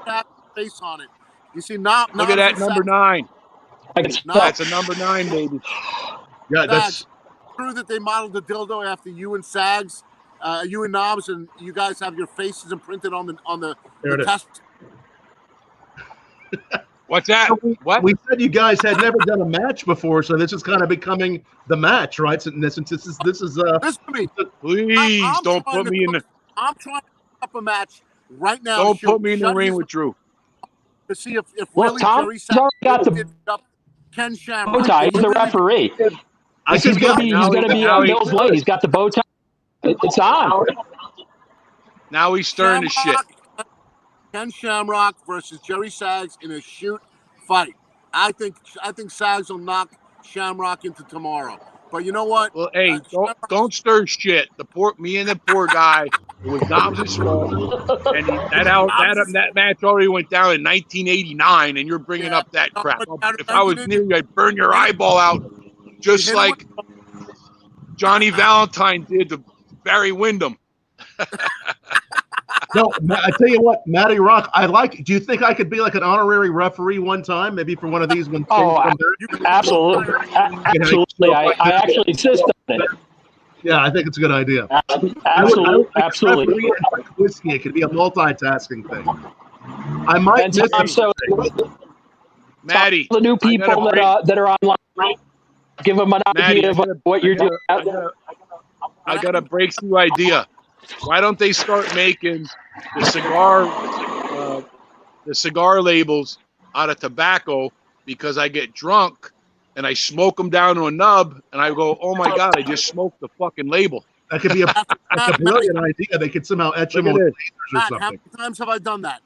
Face on it. You see, look at that number 9. That's a number 9, baby. Yeah, that's true that they modeled the dildo after you and Sags, you and Knobs, and you guys have your faces imprinted on the test. What's that? What? We said you guys had never done a match before, so this is kind of becoming the match, right? So this is please don't put me in the. I'm trying to put up a match right now. Don't put me in the ring with Drew. To see if really Jerry Sags got the Ken Shamrock. Bow tie. He's the referee. He's going to be on Mill's Lane. He's got the bow tie. It's on. Now he's stirring the shit. Ken Shamrock versus Jerry Sags in a shoot fight. I think Sags will knock Shamrock into tomorrow. But you know what? Well, hey, don't stir shit. Me and the poor guy, it was Knobs' fault. And that match already went down in 1989, and you're bringing up that crap. If I was near you, I'd burn your eyeball out, just like Johnny Valentine did to Barry Windham. No, I tell you what, Matty Rock, do you think I could be like an honorary referee one time, maybe for one of these? Absolutely. Absolutely. I actually insist on it. Yeah, I think it's a good idea. Absolutely. Whiskey, it could be a multitasking thing. I might miss Matty, the new people that are online, give them an idea of what you're doing. I got a breakthrough idea. Why don't they start making the cigar labels out of tobacco? Because I get drunk and I smoke them down to a nub, and I go, "Oh my God, I just smoked the fucking label." That could be a brilliant idea. They could somehow etch them with lasers or something. How many times have I done that?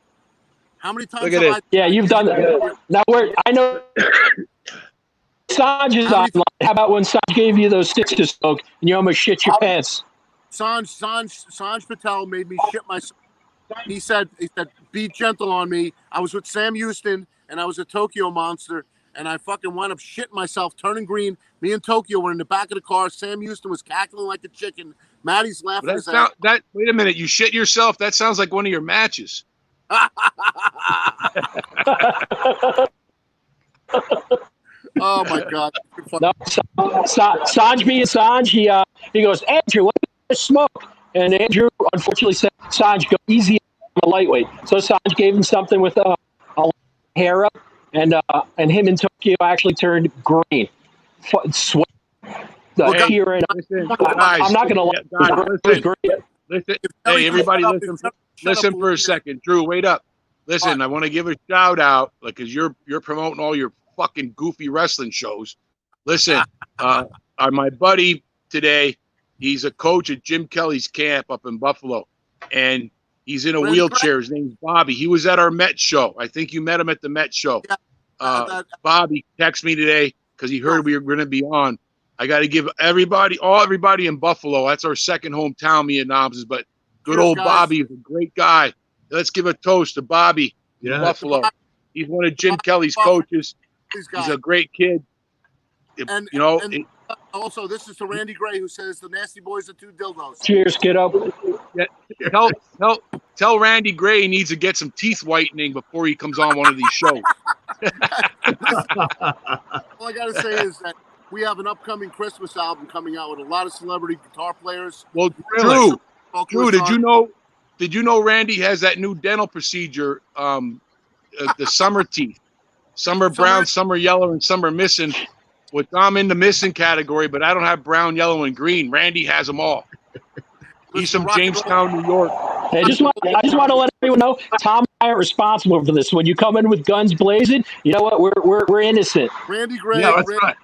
How many times have I? Yeah, you've done that. Now I know Sanj is online. How about when Sanj gave you those sticks to smoke and you almost shit your pants? Sanj Patel made me shit myself. He said, be gentle on me. I was with Sam Houston, and I was a Tokyo Monster, and I fucking wound up shitting myself, turning green. Me and Tokyo were in the back of the car. Sam Houston was cackling like a chicken. Matty's laughing his ass. Wait a minute. You shit yourself? That sounds like one of your matches. Oh, my God. No, Sanj being Sanj, he goes, Andrew, what do you smoke? And Andrew, unfortunately, said, Sanj, go easy on a lightweight. So Sanj gave him something with a hair up, and him in Tokyo actually turned green. Sweat. I'm not going to lie. Listen, Terry hey, can everybody, shut up, listen. shut Listen up for a second, Drew. Wait up. Listen, What? I want to give a shout out, like, cause you're promoting all your fucking goofy wrestling shows. Listen, my buddy today, he's a coach at Jim Kelly's camp up in Buffalo, and he's in a Randy wheelchair. His name's Bobby. He was at our Met show. I think you met him at the Met show. Yeah, Bobby texted me today because he heard we were going to be on. I got to give everybody in Buffalo. That's our second hometown, me and Knobs. But good Cheers, old guys. Bobby is a great guy. Let's give a toast to Bobby in Buffalo. He's one of Jim Kelly's coaches. He's a great kid. And, you know. and also, this is to Randy Gray, who says the Nasty Boys are 2 dildos. Cheers, kiddo. Yeah, tell Randy Gray he needs to get some teeth whitening before he comes on one of these shows. All I got to say is that we have an upcoming Christmas album coming out with a lot of celebrity guitar players. Well, Drew, did you know Randy has that new dental procedure, the summer teeth? Some are brown, some are yellow, and some are missing. Which I'm in the missing category, but I don't have brown, yellow, and green. Randy has them all. He's from Jamestown, New York. I just want to let everyone know, Tom and I are responsible for this. When you come in with guns blazing, you know what? We're innocent. Randy Gray. Yeah, that's right.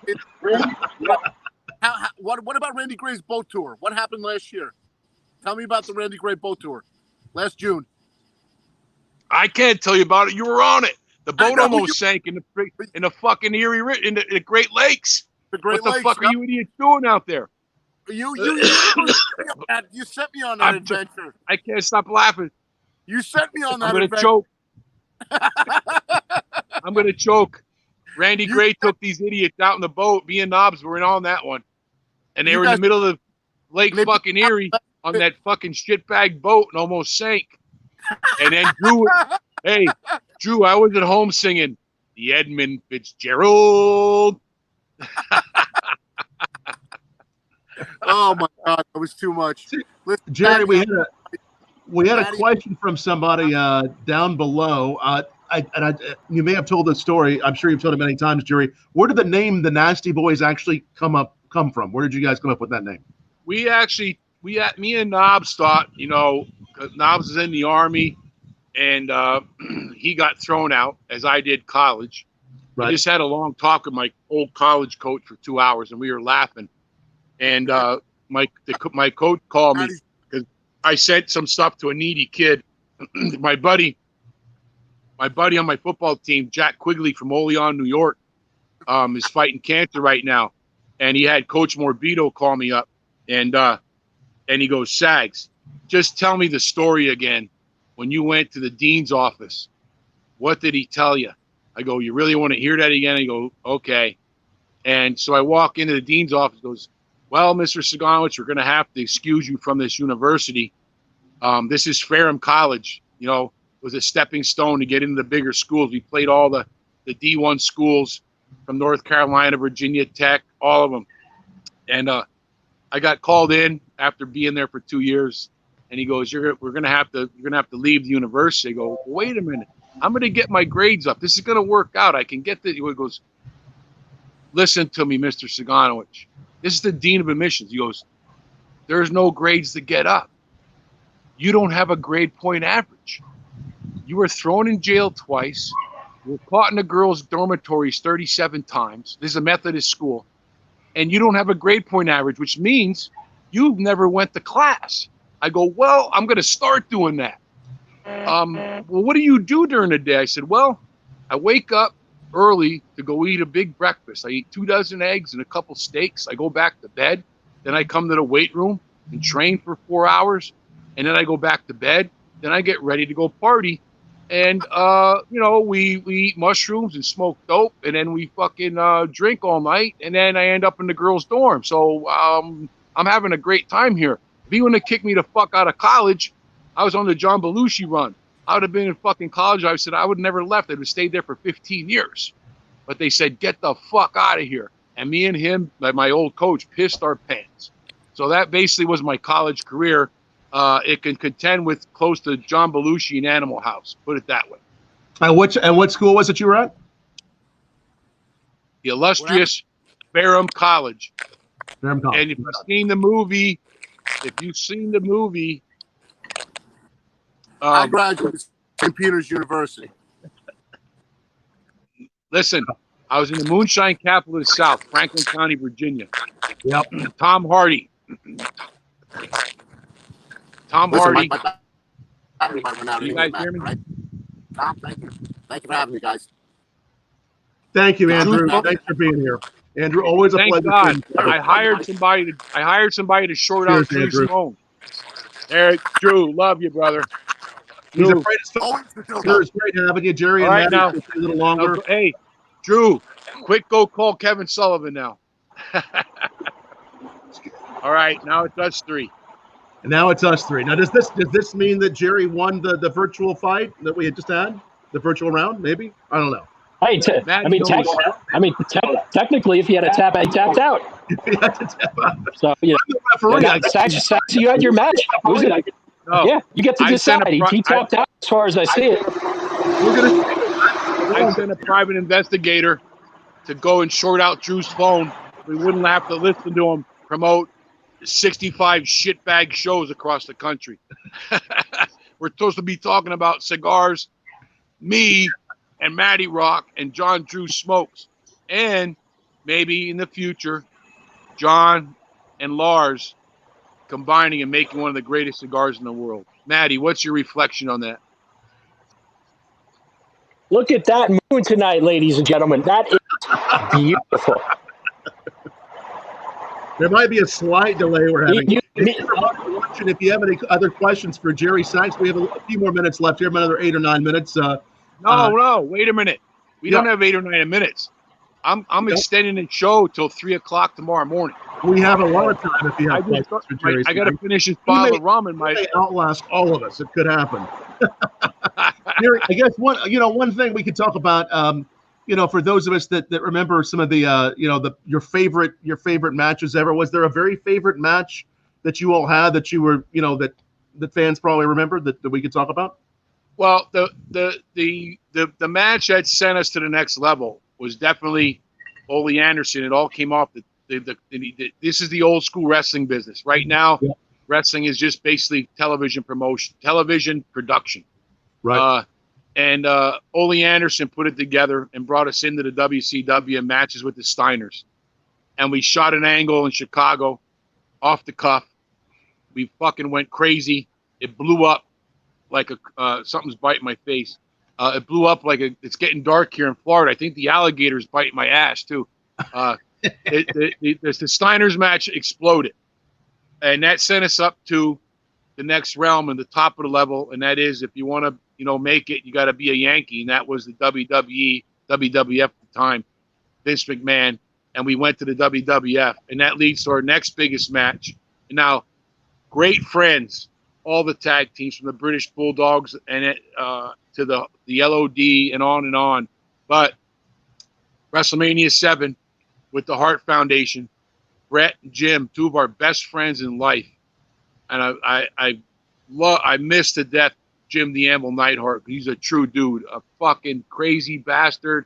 What about Randy Gray's boat tour? What happened last year? Tell me about the Randy Gray boat tour last June. I can't tell you about it. You were on it. The boat almost sank in the fucking Erie, in the Great Lakes. What the fuck are you idiots doing out there? You sent me on that adventure. I can't stop laughing. You sent me on that adventure. I'm gonna choke. Randy Gray took these idiots out in the boat. Me and Knobs were in on that one, and they were in the middle of Lake fucking Erie on that fucking shitbag boat and almost sank. And then Drew, I was at home singing the Edmund Fitzgerald. Oh my God, that was too much. Listen, Jerry, we had a question from somebody down below. You may have told this story. I'm sure you've told it many times, Jerry. Where did the name the Nasty Boys actually come from? Where did you guys come up with that name? Me and Knobs thought, Knobs is in the Army, and he got thrown out, as I did college. Right. I just had a long talk with my old college coach for 2 hours, and we were laughing. And my coach called me because I sent some stuff to a needy kid. my buddy on my football team, Jack Quigley from Olean, New York, is fighting cancer right now. And he had Coach Morbido call me up, and he goes, Sags, just tell me the story again. When you went to the dean's office, what did he tell you? I go, you really want to hear that again? I go, okay. And so I walk into the dean's office, goes, well, Mr. Siganowicz, we're going to have to excuse you from this university. This is Ferrum College. It was a stepping stone to get into the bigger schools. We played all the D1 schools from North Carolina, Virginia Tech, all of them. And I got called in after being there for 2 years. And he goes, you're going to have to leave the university. I go, well, wait a minute. I'm going to get my grades up. This is going to work out. I can get this. He goes, listen to me, Mr. Siganowicz. This is the dean of admissions. He goes, there's no grades to get up. You don't have a grade point average. You were thrown in jail twice. You were caught in the girls' dormitories 37 times. This is a Methodist school. And you don't have a grade point average, which means you've never went to class. I go, well, I'm going to start doing that. Well, what do you do during the day? I said, well, I wake up early to go eat a big breakfast. I eat 2 dozen eggs and a couple steaks. I go back to bed. Then I come to the weight room and train for 4 hours. And then I go back to bed. Then I get ready to go party. And, we eat mushrooms and smoke dope. And then we fucking drink all night. And then I end up in the girls' dorm. So I'm having a great time here. If he wouldn't have kicked me the fuck out of college, I was on the John Belushi run. I would have been in fucking college. I said I would have never left. I would have stayed there for 15 years. But they said, get the fuck out of here. And me and him, like my old coach, pissed our pants. So that basically was my college career. It can contend with close to John Belushi and Animal House. Put it that way. And what school was it you were at? The illustrious Ferrum College. Ferrum College. And if you've seen the movie, I graduated St. Peter's University. Listen, I was in the moonshine capital of the South, Franklin County, Virginia. Yep. Tom Hardy. Tom Listen, Hardy. my battery might run out You anyway, guys hear me? right? Tom, thank you. Thank you for having me, guys. Thank you, Andrew. Thanks for being here. Andrew, always a Thank pleasure. God. I hired somebody to short out Drew Andrew. Simone. Eric, Drew, love you, brother. He's Drew. afraid to Always It's great having you, Jerry. All And right, Matty, now. a little longer. Now, hey, Drew, quick go call Kevin Sullivan now. All right, now it's us three. And now it's us three. Now, does this mean that Jerry won the virtual fight that we had just had? The virtual round, maybe? I don't know. Hey, technically, if he had a tap, he tapped out. He had to tap out. So, you you had your match. Yeah, you get to decide. He tapped out as far as I see it. I sent a private investigator to go and short out Drew's phone. We wouldn't have to listen to him promote 65 shitbag shows across the country. We're supposed to be talking about cigars, me, and Matty Rock, and John Drew Smokes. And maybe in the future, John and Lars combining and making one of the greatest cigars in the world. Matty, what's your reflection on that? Look at that moon tonight, ladies and gentlemen. That is beautiful. There might be a slight delay we're having. If you have any other questions for Jerry Sykes, we have a few more minutes left here, another 8 or 9 minutes. No, wait a minute. We don't have 8 or 9 minutes. I'm extending the show till 3 o'clock tomorrow morning. We have a lot of time if you have questions for Jerry Sykes. I got to finish this bottle of rum in my. May outlast all of us. It could happen. Jerry, I guess one thing we could talk about. For those of us that remember some of the your favorite matches ever. Was there a very favorite match that you all had that you were that fans probably remember that we could talk about? Well, the match that sent us to the next level was definitely Ole Anderson. It all came off this is the old school wrestling business. Right now, wrestling is just basically television promotion, television production. Right. And Ole Anderson put it together and brought us into the WCW matches with the Steiners. And we shot an angle in Chicago off the cuff. We fucking went crazy. It blew up like something's biting my face. It blew up like it's getting dark here in Florida. I think the alligator's biting my ass too. The Steiners match exploded. And that sent us up to the next realm and the top of the level. And that is, if you want to, make it, you got to be a Yankee. And that was the WWE, WWF at the time, Vince McMahon. And we went to the WWF. And that leads to our next biggest match. And now, great friends, all the tag teams from the British Bulldogs and to the LOD and on and on. But WrestleMania 7 with the Hart Foundation, Brett and Jim, two of our best friends in life. And I miss to death Jim the Anvil Neidhart. He's a true dude, a fucking crazy bastard.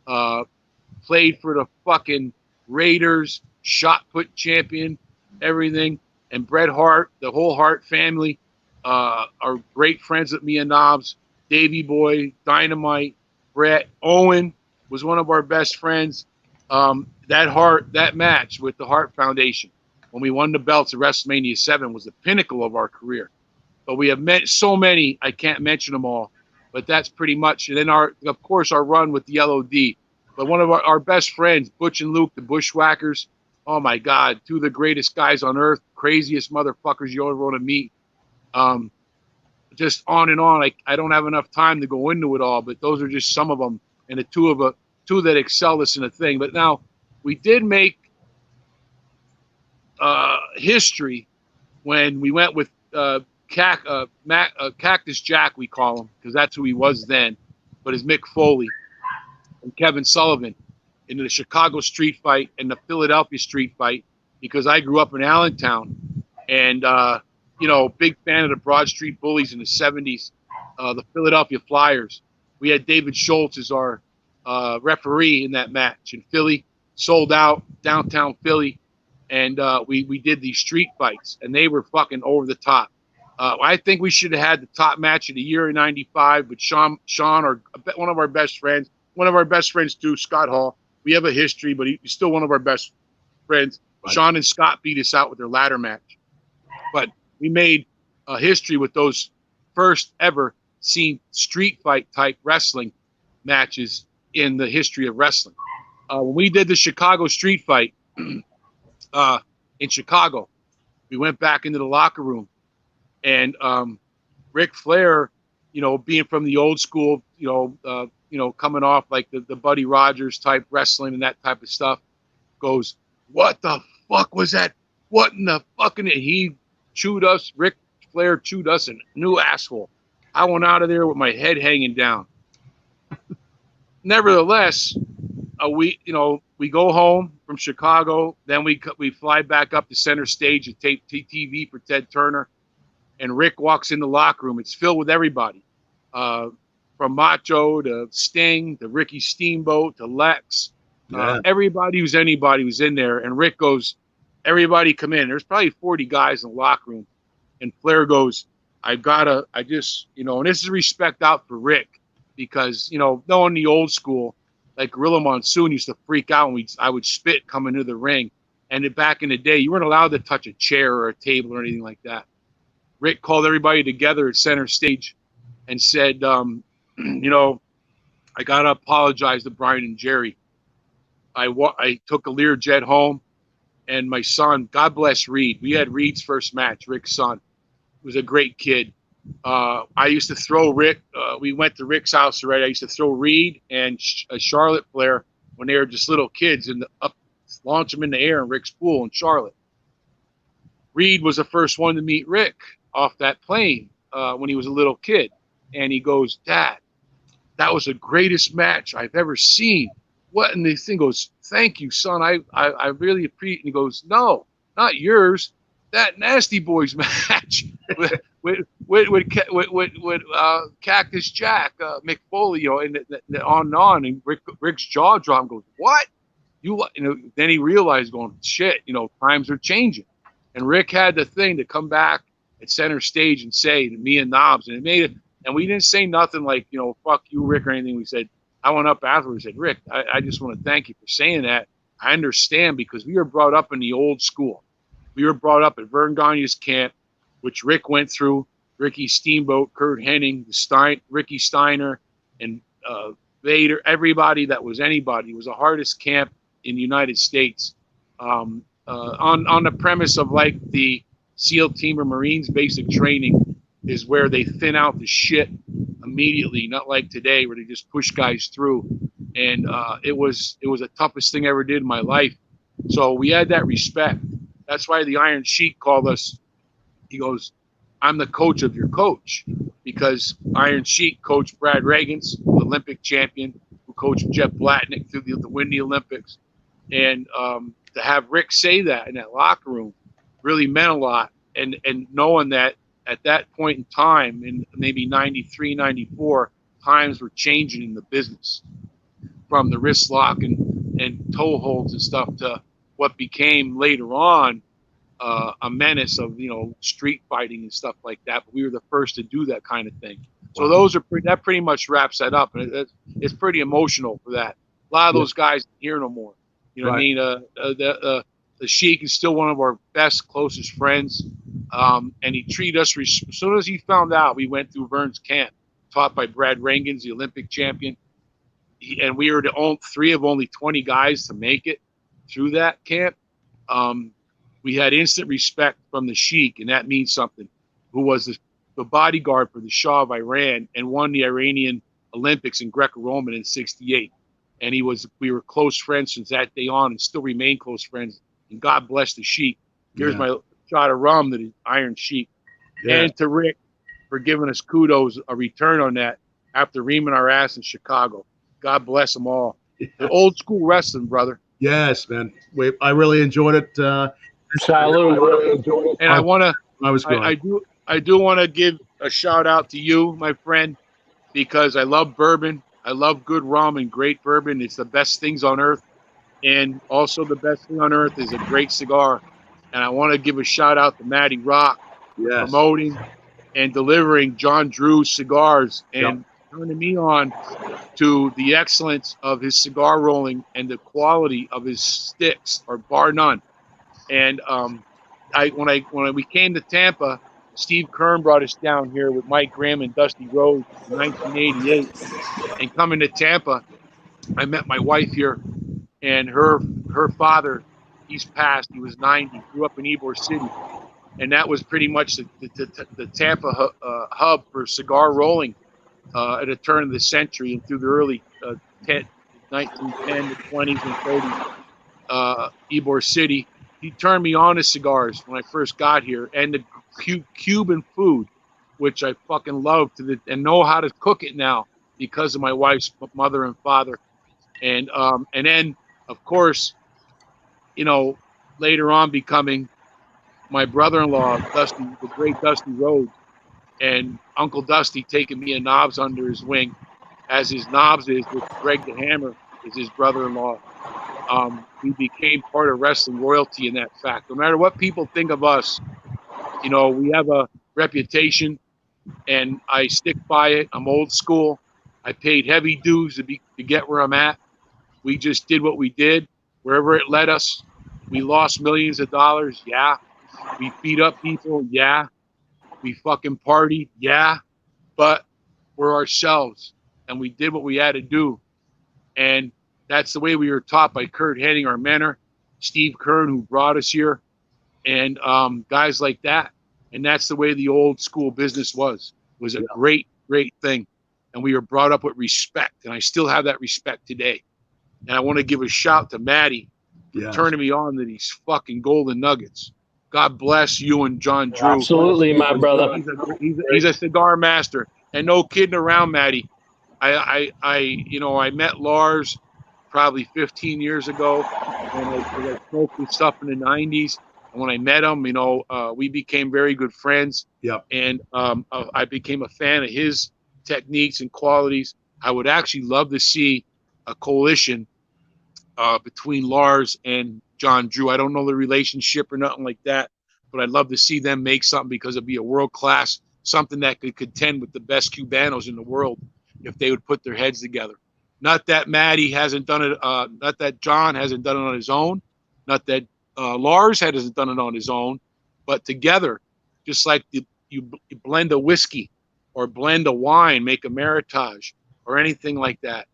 Played for the fucking Raiders, shot put champion, everything. And Bret Hart, the whole Hart family, are great friends with me and Knobs. Davey Boy, Dynamite, Brett, Owen was one of our best friends. That match with the Hart Foundation when we won the belts at WrestleMania 7 was the pinnacle of our career. But we have met so many, I can't mention them all. But that's pretty much. And then of course, our run with the LOD. But one of our best friends, Butch and Luke, the Bushwhackers. Oh my God, two of the greatest guys on earth, craziest motherfuckers you ever want to meet. Just on and on. I don't have enough time to go into it all, but those are just some of them, and the two that excelled us in a thing. But now we did make history when we went with Cactus Jack, we call him, because that's who he was then, but it's Mick Foley and Kevin Sullivan into the Chicago street fight and the Philadelphia street fight, because I grew up in Allentown and, big fan of the Broad Street Bullies in the 70s, the Philadelphia Flyers. We had David Schultz as our referee in that match in Philly, sold out, downtown Philly. And we did these street fights, and they were fucking over the top. I think we should have had the top match of the year in '95, but Sean, one of our best friends, too, Scott Hall. We have a history, but he's still one of our best friends. Right. Sean and Scott beat us out with their ladder match. But we made history with those first ever seen street fight type wrestling matches in the history of wrestling. When we did the Chicago street fight in Chicago, we went back into the locker room, and Ric Flair, being from the old school, coming off like the Buddy Rogers type wrestling and that type of stuff, goes, "What the fuck was that? What in the fucking?" He chewed us. Ric Flair chewed us a new asshole. I went out of there with my head hanging down. Nevertheless, we go home from Chicago. Then we fly back up to center stage and tape TV for Ted Turner. And Rick walks in the locker room. It's filled with everybody, from Macho to Sting to Ricky Steamboat to Lex. Everybody who's anybody was in there. And Rick goes, "Everybody come in." There's probably 40 guys in the locker room. And Flair goes, and this is respect out for Rick, because, knowing the old school, like Gorilla Monsoon used to freak out when I would spit coming into the ring. And back in the day, you weren't allowed to touch a chair or a table or anything like that. Rick called everybody together at center stage and said, I got to apologize to Brian and Jerry. I took a Learjet home, and my son, God bless Reed. We had Reed's first match, Rick's son. He was a great kid. I used to throw Rick. We went to Rick's house already. I used to throw Reed and Charlotte Flair when they were just little kids, and launch them in the air in Rick's pool in Charlotte. Reed was the first one to meet Rick off that plane when he was a little kid. And he goes, "Dad, that was the greatest match I've ever seen." What? And this thing goes, "Thank you, son. I really appreciate it." And he goes, "No, not yours. That Nasty Boys match with Cactus Jack, Mick Foley, and on and on." And Rick's jaw dropped and goes, "What? Then he realized, going, shit, times are changing. And Rick had the thing to come back at center stage and say to me and Knobs, and it made it. And we didn't say nothing like, "Fuck you, Rick," or anything. We said, I went up afterwards and said, "Rick, I just want to thank you for saying that. I understand, because we were brought up in the old school. We were brought up at Vern Gagne's camp, which Rick went through. Ricky Steamboat, Kurt Hennig, Ricky Steiner, and Vader, everybody that was anybody. It was the hardest camp in the United States, on the premise of like the SEAL team or Marines basic training is where they thin out the shit immediately, not like today where they just push guys through. And it was the toughest thing I ever did in my life. So we had that respect. That's why the Iron Sheik called us. He goes, "I'm the coach of your coach," because Iron Sheik coached Brad Reagans, the Olympic champion, who coached Jeff Blatnick through the win the Olympics. And to have Rick say that in that locker room really meant a lot. And knowing that at that point in time, in maybe 93, 94, times were changing in the business, from the wrist lock and toe holds and stuff to what became later on a menace of, street fighting and stuff like that. But we were the first to do that kind of thing. So that pretty much wraps that up. And it's pretty emotional for that. A lot of those guys here no more. You know what I mean? The Sheik is still one of our best, closest friends. And he treated us, as soon as he found out, we went through Vern's camp, taught by Brad Reagans, the Olympic champion. And we were the only 3 of only 20 guys to make it through that camp. We had instant respect from the Sheik, and that means something, who was the bodyguard for the Shah of Iran and won the Iranian Olympics in Greco-Roman in '68. And we were close friends since that day on, and still remain close friends. And God bless the Sheik. Here's my shot of rum to the Iron Sheik. And to Rick for giving us kudos, a return on that after reaming our ass in Chicago. God bless them all. The old school wrestling, brother. Yes, man. I really enjoyed it. Salute. And I do want to give a shout out to you, my friend, because I love bourbon. I love good rum and great bourbon. It's the best things on earth. And also the best thing on earth is a great cigar. And I want to give a shout out to Matty Rock for promoting and delivering John Drew cigars and turning me on to the excellence of his cigar rolling and the quality of his sticks, or bar none. And when we came to Tampa, Steve Kern brought us down here with Mike Graham and Dusty Rhodes in 1988. And coming to Tampa, I met my wife here, and her father, he's passed. He was 90, grew up in Ybor City. And that was pretty much the Tampa hub for cigar rolling at a turn of the century and through the early 1910 to 20s and 30s. Ybor City. He turned me on to cigars when I first got here, and the Cuban food, which I fucking love and know how to cook it now because of my wife's mother and father. And then, of course, later on becoming my brother-in-law, Dusty, the great Dusty Rhodes, and Uncle Dusty taking me a Knobs under his wing, as his Knobs is with Greg the Hammer, is his brother-in-law. We became part of wrestling royalty in that fact. No matter what people think of us, we have a reputation, and I stick by it. I'm old school. I paid heavy dues to get where I'm at. We just did what we did, wherever it led us. We lost millions of dollars, yeah. We beat up people, yeah. We fucking partied, yeah. But we're ourselves, and we did what we had to do. And that's the way we were taught by Kurt Hennig, our mentor, Steve Kern, who brought us here, and guys like that. And that's the way the old school business was. It was a great, great thing. And we were brought up with respect, and I still have that respect today. And I want to give a shout to Matty for turning me on to these fucking golden nuggets. God bless you and John Drew. Absolutely, my brother. He's a cigar master, and no kidding around, Matty. I met Lars probably 15 years ago when I smoked his stuff in the 90s. And when I met him, we became very good friends. Yep. And I became a fan of his techniques and qualities. I would actually love to see a coalition between Lars and John Drew. I don't know the relationship or nothing like that, but I'd love to see them make something, because it'd be a world-class, something that could contend with the best Cubanos in the world if they would put their heads together. Not that Matty hasn't done it, not that John hasn't done it on his own, not that Lars hasn't done it on his own, but together, just like you blend a whiskey or blend a wine, make a meritage or anything like that.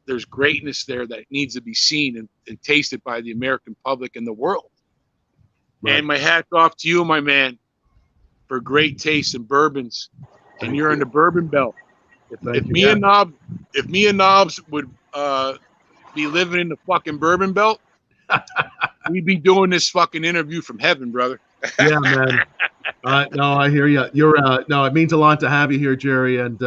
There's greatness there that needs to be seen and tasted by the American public and the world. Right. And my hat's off to you, my man, for great taste in bourbons. And you're in the bourbon belt. If me and Knobs would be living in the fucking bourbon belt, we'd be doing this fucking interview from heaven, brother. Yeah, man. No, I hear you. You're no, it means a lot to have you here, Jerry, and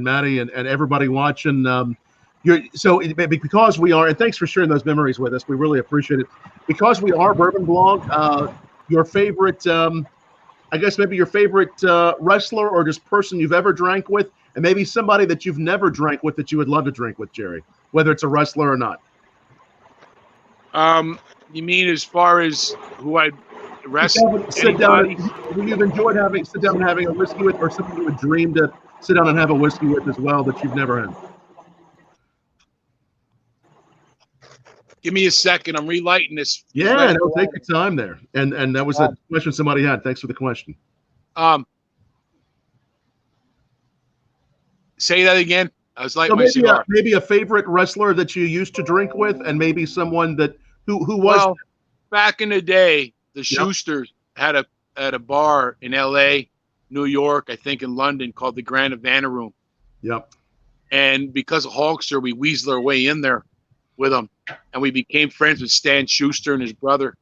Matty, and everybody watching. Because we are, and thanks for sharing those memories with us. We really appreciate it. Because we are Bourbon Blog, your favorite, I guess maybe your favorite wrestler or just person you've ever drank with, and maybe somebody that you've never drank with that you would love to drink with, Jerry, whether it's a wrestler or not. You mean as far as who I'd wrestle? Sit down. Who you've enjoyed sit down and having a whiskey with, or somebody you would dream to sit down and have a whiskey with as well that you've never had. Give me a second. I'm relighting this. Yeah, no, take your time there. And that was a question somebody had. Thanks for the question. Say that again. I was lighting my cigar. Maybe a favorite wrestler that you used to drink with, and maybe someone that who was. Well, back in the day, the Schusters had a bar in L.A., New York, I think in London, called the Grand Havana Room. Yep. And because of Hulkster, we weaseled our way in there with him, and we became friends with Stan Schuster and his brother.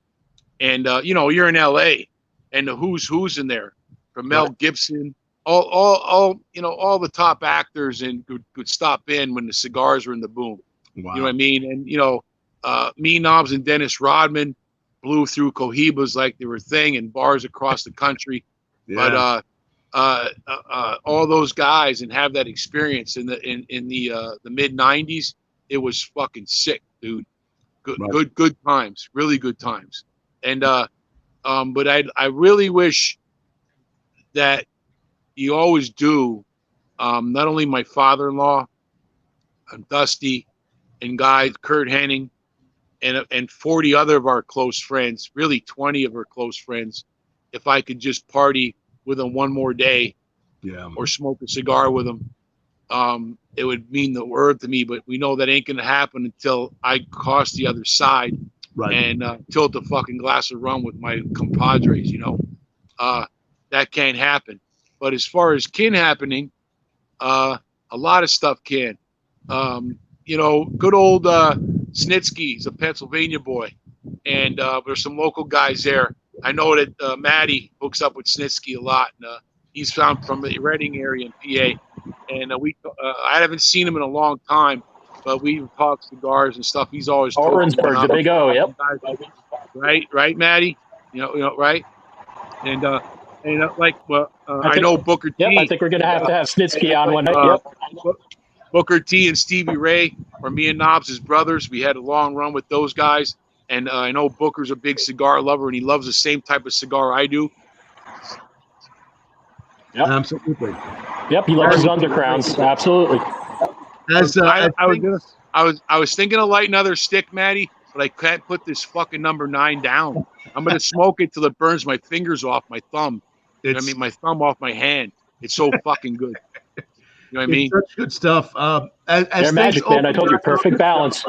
And you're in L.A., and the who's in there, from Mel Gibson, all the top actors, and could stop in when the cigars were in the boom. Wow. You know what I mean? And me, Knobs, and Dennis Rodman blew through Cohibas like they were a thing in bars across the country. Yeah. But all those guys, and have that experience in the mid '90s, it was fucking sick, dude. Good times, really good times. And but I really wish that you always do. Not only my father-in-law, Dusty, and Guy, Kurt Henning, and 40 other of our close friends, really 20 of our close friends, if I could just party with them one more day, or smoke a cigar with them, it would mean the world to me. But we know that ain't gonna happen until I cross the other side, and tilt a fucking glass of rum with my compadres. That can't happen. But as far as can happening, a lot of stuff can. Good old Snitsky, he's a Pennsylvania boy, and there's some local guys there. I know that Matty hooks up with Snitsky a lot, and he's found from the Reading area in PA. And I haven't seen him in a long time, but we've talked cigars and stuff. He's always Orangeburg, the big O, yep. Right, Matty. Right. And I know Booker T. Yep, I think we're gonna have to have Snitsky on one night. Yep. Booker T and Stevie Ray are me and Knobs' brothers. We had a long run with those guys, and I know Booker's a big cigar lover, and he loves the same type of cigar I do. Yep. Absolutely. Yep, he loves his undercrowns. Absolutely. I was thinking of lighting another stick, Matty, but I can't put this fucking number 9 down. I'm gonna smoke it till it burns my fingers off my thumb. My thumb off my hand. It's so fucking good. You know what I mean? Such good stuff. They're magic, man. I told you, perfect balance.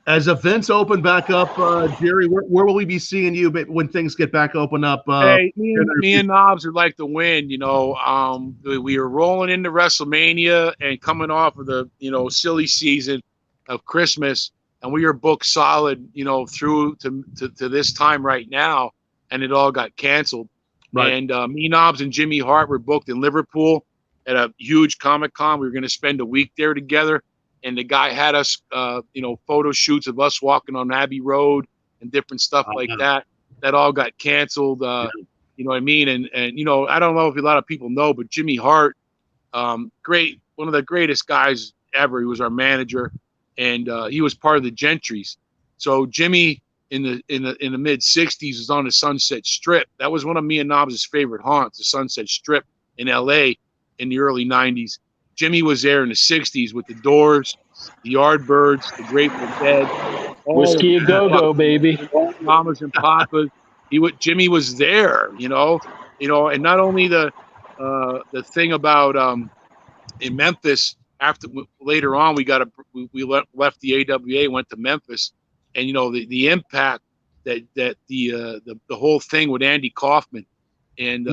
As events open back up, Jerry, where will we be seeing you when things get back open up? Hey, me and Knobs would like to win. We are rolling into WrestleMania and coming off of the silly season of Christmas, and we are booked solid through to this time right now, and it all got canceled. Right. And me, Knobs, and Jimmy Hart were booked in Liverpool at a huge Comic-Con. We were going to spend a week there together. And the guy had us, photo shoots of us walking on Abbey Road and different stuff like that. That all got canceled. You know what I mean? And I don't know if a lot of people know, but Jimmy Hart, great, one of the greatest guys ever. He was our manager, and he was part of the Gentrys. So Jimmy in the mid '60s was on the Sunset Strip. That was one of me and Knobs' favorite haunts, the Sunset Strip in LA in the early '90s. Jimmy was there in the '60s with the Doors, the Yardbirds, the Grateful Dead, Whiskey a Go-Go, baby, Mamas and Papas. Jimmy was there, and not only the thing about in Memphis. Later on, we left the AWA, went to Memphis, and the impact that the whole thing with Andy Kaufman and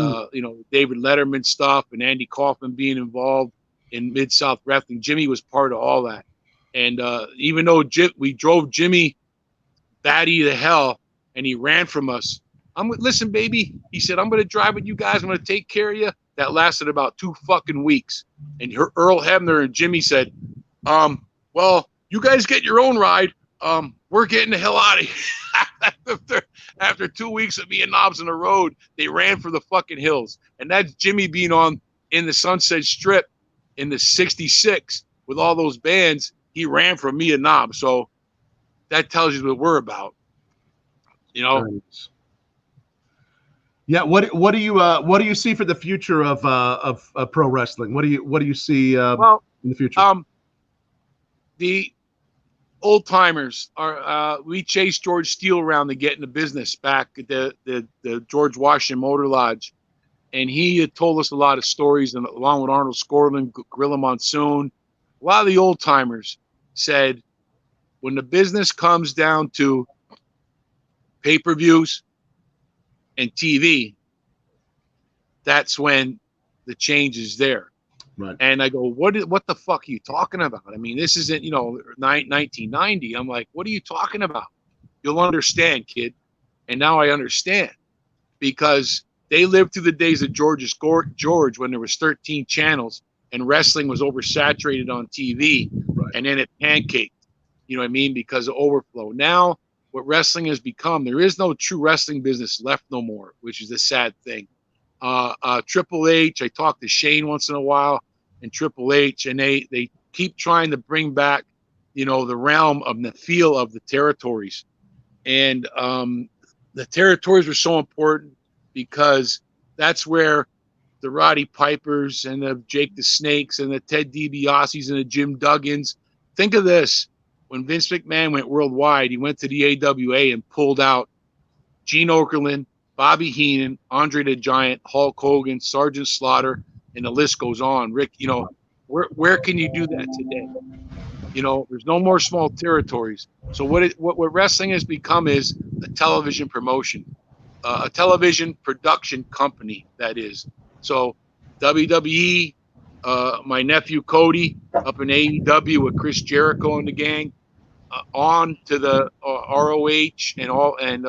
David Letterman stuff and Andy Kaufman being involved in Mid-South Wrestling. Jimmy was part of all that. And even though we drove Jimmy batty to hell and he ran from us, listen, baby, he said, I'm going to drive with you guys. I'm going to take care of you. That lasted about 2 fucking weeks. And Earl Hebner and Jimmy said, well, you guys get your own ride. We're getting the hell out of here. After 2 weeks of me and Knobs on the road, they ran for the fucking hills. And that's Jimmy being in the Sunset Strip in the '66 with all those bands. He ran from me and Knobs. So that tells you what we're about. Nice. Yeah. What do you see for the future of pro wrestling? What do you see in the future? The old timers are. We chased George Steele around to get in the business back at the George Washington Motor Lodge, and he had told us a lot of stories, and along with Arnold Scorlin, Gorilla Monsoon, a lot of the old timers said, when the business comes down to pay-per-views and TV, that's when the change is there. Right. And I go, what the fuck are you talking about? I mean, this isn't, 1990. I'm like, what are you talking about? You'll understand, kid. And now I understand, because they lived through the days of George when there was 13 channels and wrestling was oversaturated on TV, right. And then it pancaked, you know what I mean? Because of overflow. Now, what wrestling has become, there is no true wrestling business left no more, which is a sad thing. Triple H, I talk to Shane once in a while, and Triple H, and they keep trying to bring back, the realm of the feel of the territories. And the territories were so important because that's where the Roddy Pipers and the Jake the Snakes and the Ted DiBiase's and the Jim Duggins. Think of this. When Vince McMahon went worldwide, he went to the AWA and pulled out Gene Okerlund, Bobby Heenan, Andre the Giant, Hulk Hogan, Sergeant Slaughter, and the list goes on. Rick, where can you do that today? There's no more small territories. So what wrestling has become is a television promotion, a television production company, that is. So WWE, my nephew Cody up in AEW with Chris Jericho and the gang, on to the ROH and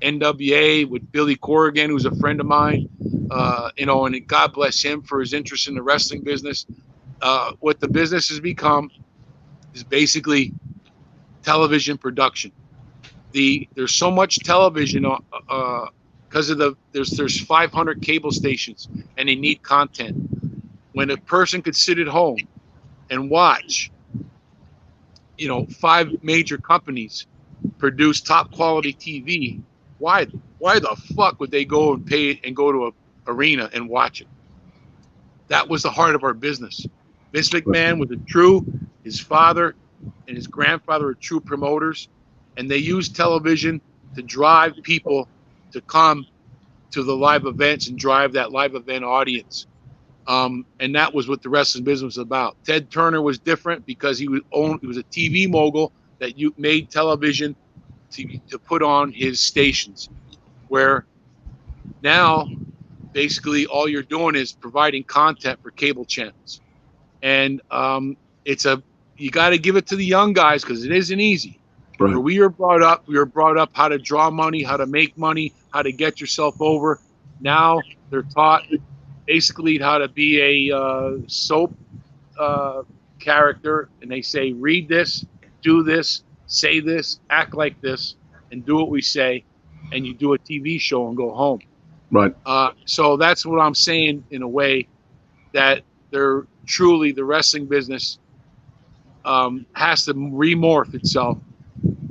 NWA with Billy Corrigan, who's a friend of mine, and God bless him for his interest in the wrestling business. What the business has become is basically television production. There's so much television because of there's 500 cable stations and they need content. When a person could sit at home and watch, 5 major companies produce top quality TV, why the fuck would they go and pay and go to an arena and watch it? That was the heart of our business. Vince McMahon was his father and his grandfather were true promoters, and they used television to drive people to come to the live events and drive that live event audience. And that was what the wrestling business was about. Ted Turner was different because he was a TV mogul that made television to put on his stations, where now basically all you're doing is providing content for cable channels. And you got to give it to the young guys because it isn't easy. Right. Where we were brought up how to draw money, how to make money, how to get yourself over. Now they're taught basically how to be a soap character, and they say, read this, do this, say this, act like this, and do what we say, and you do a TV show and go home. Right. So that's what I'm saying, in a way, that they're truly, the wrestling business has to remorph itself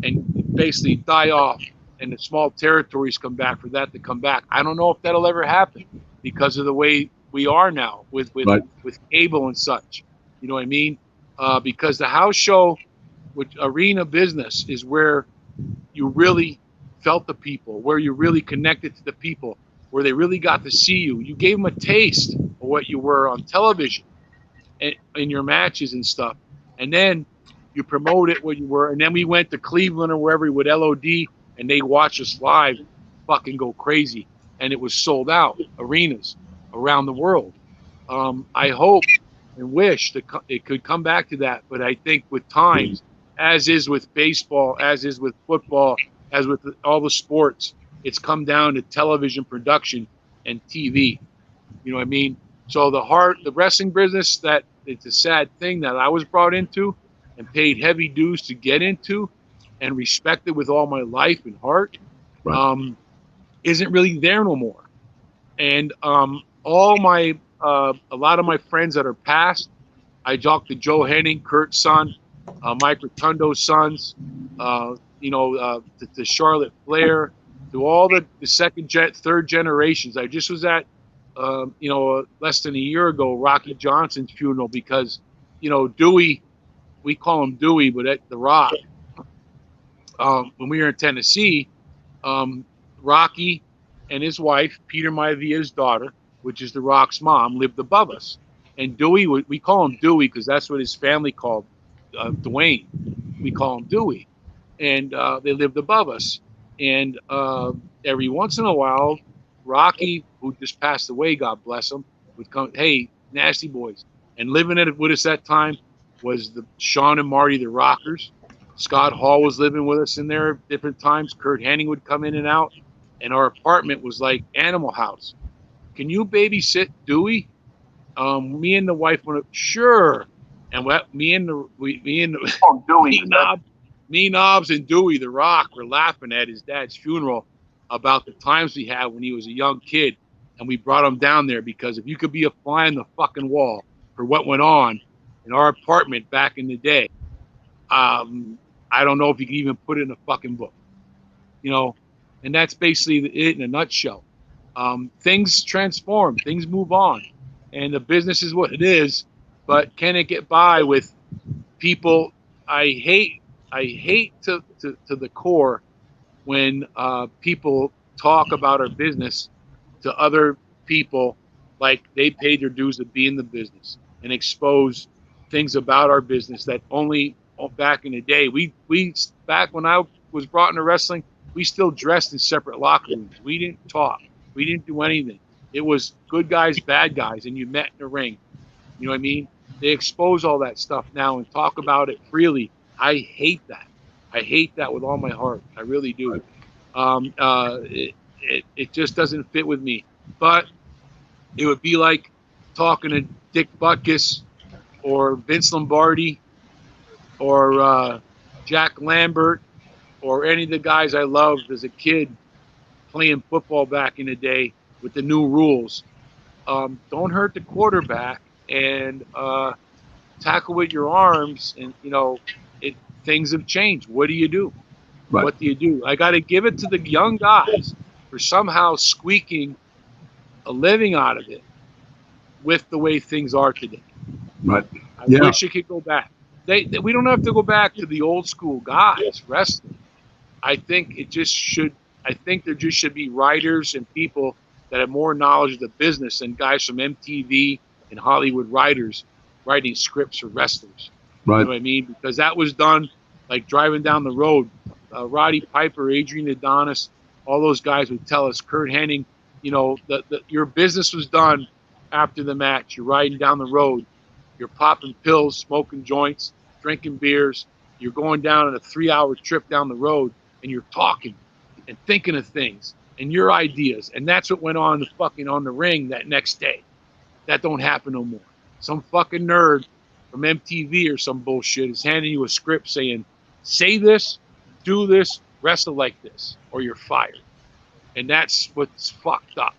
and basically die off, and the small territories come back for that to come back. I don't know if that'll ever happen because of the way we are now with cable and such. You know what I mean? Because the house show, which arena business, is where you really felt the people, where you really connected to the people, where they really got to see you. You gave them a taste of what you were on television and in your matches and stuff. And then you promote it what you were. And then we went to Cleveland or wherever with LOD, and they watched us live fucking go crazy. And it was sold out arenas around the world. I hope and wish that it could come back to that. But I think with times, as is with baseball, as is with football, as with all the sports, it's come down to television production and TV. You know what I mean? So the wrestling business, that it's a sad thing that I was brought into and paid heavy dues to get into and respected with all my life and heart, isn't really there no more. And a lot of my friends that are passed, I talked to Joe Henning, Kurt's son, Mike Rotundo's sons, to Charlotte Flair, to all the third generations. I just was at, less than a year ago, Rocky Johnson's funeral, because, Dewey, we call him Dewey, but at The Rock, when we were in Tennessee, Rocky and his wife, Peter Maivia's daughter, which is The Rock's mom, lived above us. And Dewey, we call him Dewey because that's what his family called Dwayne. We call him Dewey. And they lived above us. And every once in a while, Rocky, who just passed away, God bless him, would come, hey, Nasty Boys. And living with us that time was Sean and Marty, the Rockers. Scott Hall was living with us in there at different times. Kurt Hennig would come in and out. And our apartment was like Animal House. Can you babysit Dewey? Me and the wife went, sure. And me, Knobs, and Dewey, the Rock, were laughing at his dad's funeral about the times we had when he was a young kid. And we brought him down there because if you could be a fly on the fucking wall for what went on in our apartment back in the day, I don't know if you can even put it in a fucking book, and that's basically it in a nutshell. Things transform, things move on, and the business is what it is. But can it get by with people? I hate to the core when people talk about our business to other people like they paid their dues to be in the business and expose things about our business that only back in the day we back when I was brought into wrestling, we still dressed in separate locker rooms. We didn't talk. We didn't do anything. It was good guys, bad guys, and you met in the ring. You know what I mean? They expose all that stuff now and talk about it freely. I hate that. I hate that with all my heart. I really do. It just doesn't fit with me. But it would be like talking to Dick Butkus or Vince Lombardi or Jack Lambert or any of the guys I loved as a kid playing football back in the day with the new rules. Don't hurt the quarterback and tackle with your arms. And, you know, things have changed. What do you do? Right. What do you do? I got to give it to the young guys for somehow squeaking a living out of it with the way things are today. Right. I wish it could go back. We don't have to go back to the old school guys wrestling. I think there just should be writers and people that have more knowledge of the business than guys from MTV and Hollywood writers writing scripts for wrestlers. Right. You know what I mean? Because that was done like driving down the road. Roddy Piper, Adrian Adonis, all those guys would tell us, Kurt Hennig, you know, your business was done after the match. You're riding down the road. You're popping pills, smoking joints, drinking beers. You're going down on a 3-hour trip down the road, and you're talking and thinking of things and your ideas. And that's what went on on the ring that next day. That don't happen no more. Some fucking nerd from MTV or some bullshit is handing you a script saying, say this, do this, wrestle like this, or you're fired. And that's what's fucked up.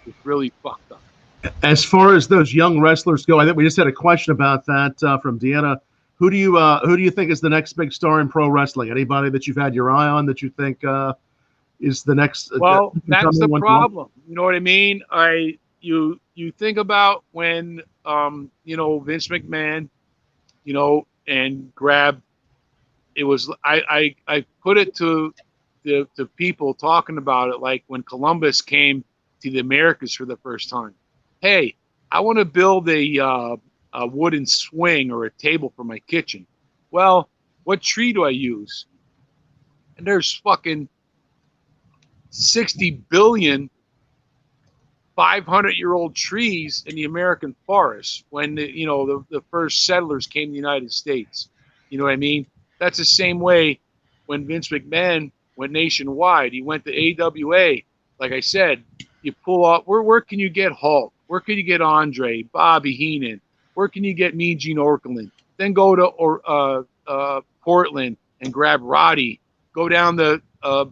It's really fucked up. As far as those young wrestlers go, I think we just had a question about that from Deanna. Who do you think is the next big star in pro wrestling? Anybody that you've had your eye on that you think is the next? Well, that's the problem. You know what I mean? You think about when you know, Vince McMahon, you know, and grab. It was I put it to the people talking about it like when Columbus came to the Americas for the first time. Hey, I want to build a wooden swing or a table for my kitchen. Well, what tree do I use? And there's fucking 60 billion 500-year-old trees in the American forest when the first settlers came to the United States. You know what I mean? That's the same way when Vince McMahon went nationwide. He went to AWA. Like I said, you pull off. Where can you get Hulk? Where can you get Andre, Bobby Heenan? Where can you get Mean Gene Okerlund? Then go to Portland and grab Roddy. Go down to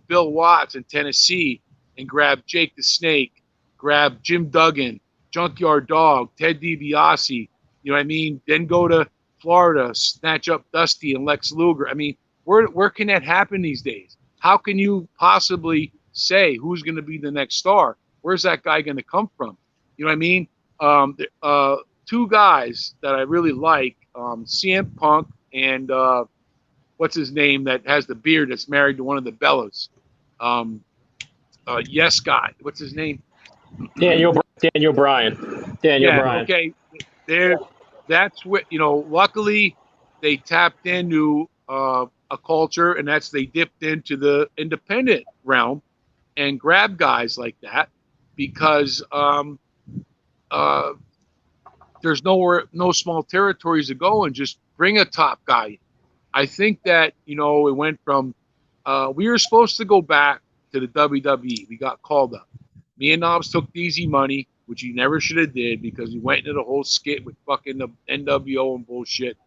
Bill Watts in Tennessee and grab Jake the Snake. Grab Jim Duggan, Junkyard Dog, Ted DiBiase. You know what I mean? Then go to Florida, snatch up Dusty and Lex Luger. I mean, where can that happen these days? How can you possibly say who's going to be the next star? Where's that guy going to come from? You know what I mean? Two guys that I really like, CM Punk and what's his name that has the beard that's married to one of the Bellas? Yes guy. What's his name? Daniel Bryan. Okay. That's what, luckily they tapped into a culture, and they dipped into the independent realm and grabbed guys like that because there's no small territories to go and just bring a top guy. I think that, it went from, we were supposed to go back to the WWE. We got called up. Me and Knobs took the easy money, which he never should have did because we went into the whole skit with fucking the NWO and bullshit.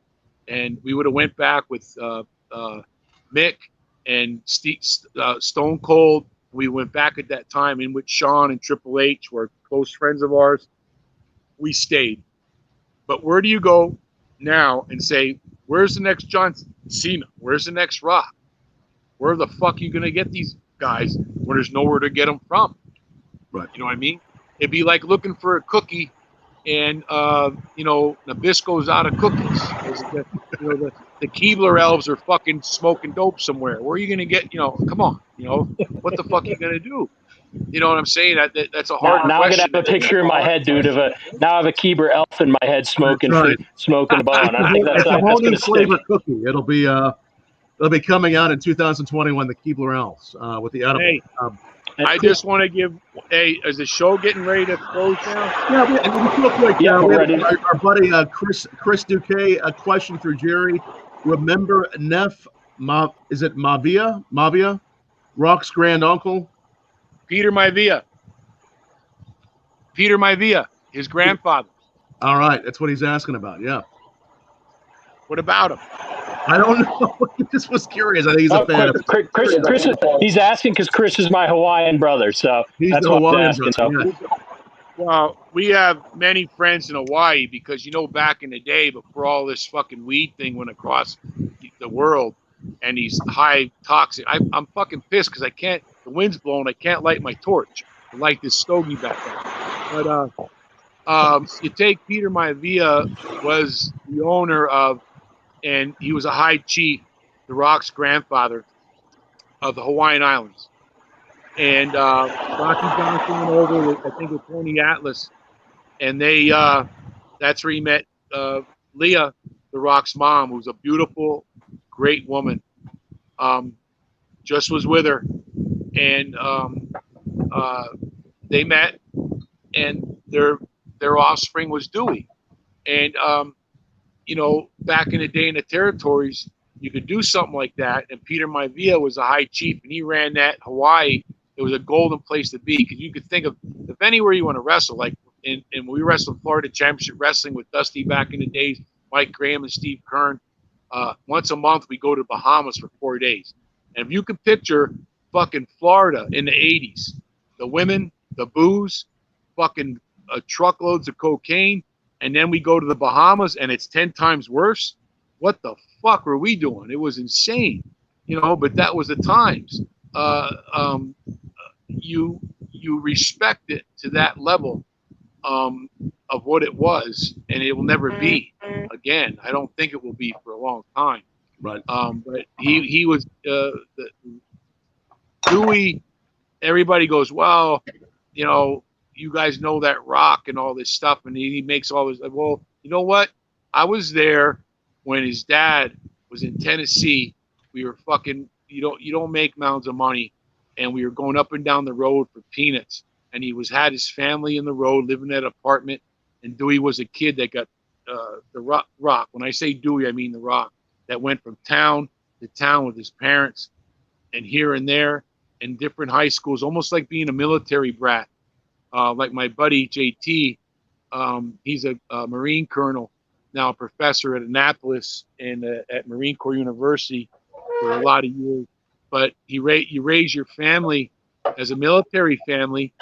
And we would have went back with Mick and Stone Cold. We went back at that time in with Shawn and Triple H, were close friends of ours. We stayed. But where do you go now and say, where's the next John Cena? Where's the next Rock? Where the fuck are you going to get these guys when there's nowhere to get them from? Right. You know what I mean? It'd be like looking for a cookie, and Nabisco's out of cookies. The Keebler elves are fucking smoking dope somewhere. Where are you gonna get? Come on. What the fuck are you gonna do? You know what I'm saying? That's a hard Now I'm gonna question. have a picture in my head, dude, now I have a Keeber elf in my head smoking right. smoking a bone. I think It's a whole that's new gonna flavor stick. cookie. It'll be coming out in 2021. The Keebler Elves with the edible. Hey, I just want to give. Hey, is the show getting ready to close now? Yeah, real quick. Yeah, we we're have ready. our buddy Chris Duque. A question through Jerry. Remember Neff? Is it Mavia? Rock's grand uncle. Peter Maivia, his grandfather. All right, that's what he's asking about. Yeah. What about him? I don't know. He just was curious. I think he's a fan of Chris, he's asking because Chris is my Hawaiian brother, so he's that's the what Hawaiian he's asking. brother. So. Yeah. Well, we have many friends in Hawaii because back in the day, before all this fucking weed thing went across the world and these high toxic, I'm fucking pissed because I can't. The wind's blowing. I can't light my torch. I light this stogie back there. But you take Peter Maivia was the owner of, and he was a high chief, the Rock's grandfather of the Hawaiian Islands. And Rocky Johnson went over with, I think, with Tony Atlas, and they that's where he met Leah, the Rock's mom, who's a beautiful, great woman. Just was with her, and they met, and their offspring was Dewey. And back in the day in the territories, you could do something like that. And Peter Maivia was a high chief, and he ran that Hawaii. It was a golden place to be because you could think of if anywhere you want to wrestle, like and we wrestled Florida Championship Wrestling with Dusty back in the days, Mike Graham and Steve Kern. Once a month we go to Bahamas for 4 days. And if you could picture fucking Florida in the 80s, the women, the booze, fucking truckloads of cocaine, and then we go to the Bahamas and it's 10 times worse. What the fuck were we doing? It was insane, but that was the times. You respect it to that level of what it was, and it will never be again. I don't think it will be for a long time. Right. But he was Dewey. Everybody goes, well, you guys know that Rock and all this stuff, and he makes all this. Well, you know what? I was there when his dad was in Tennessee. We were fucking. You don't make mounds of money, and we were going up and down the road for peanuts. And he had his family in the road, living in that apartment. And Dewey was a kid that got the Rock. When I say Dewey, I mean the Rock. That went from town to town with his parents, and here and there, in different high schools, almost like being a military brat. Like my buddy JT, he's a Marine colonel, now a professor at Annapolis and at Marine Corps University for a lot of years. But you raise your family as a military family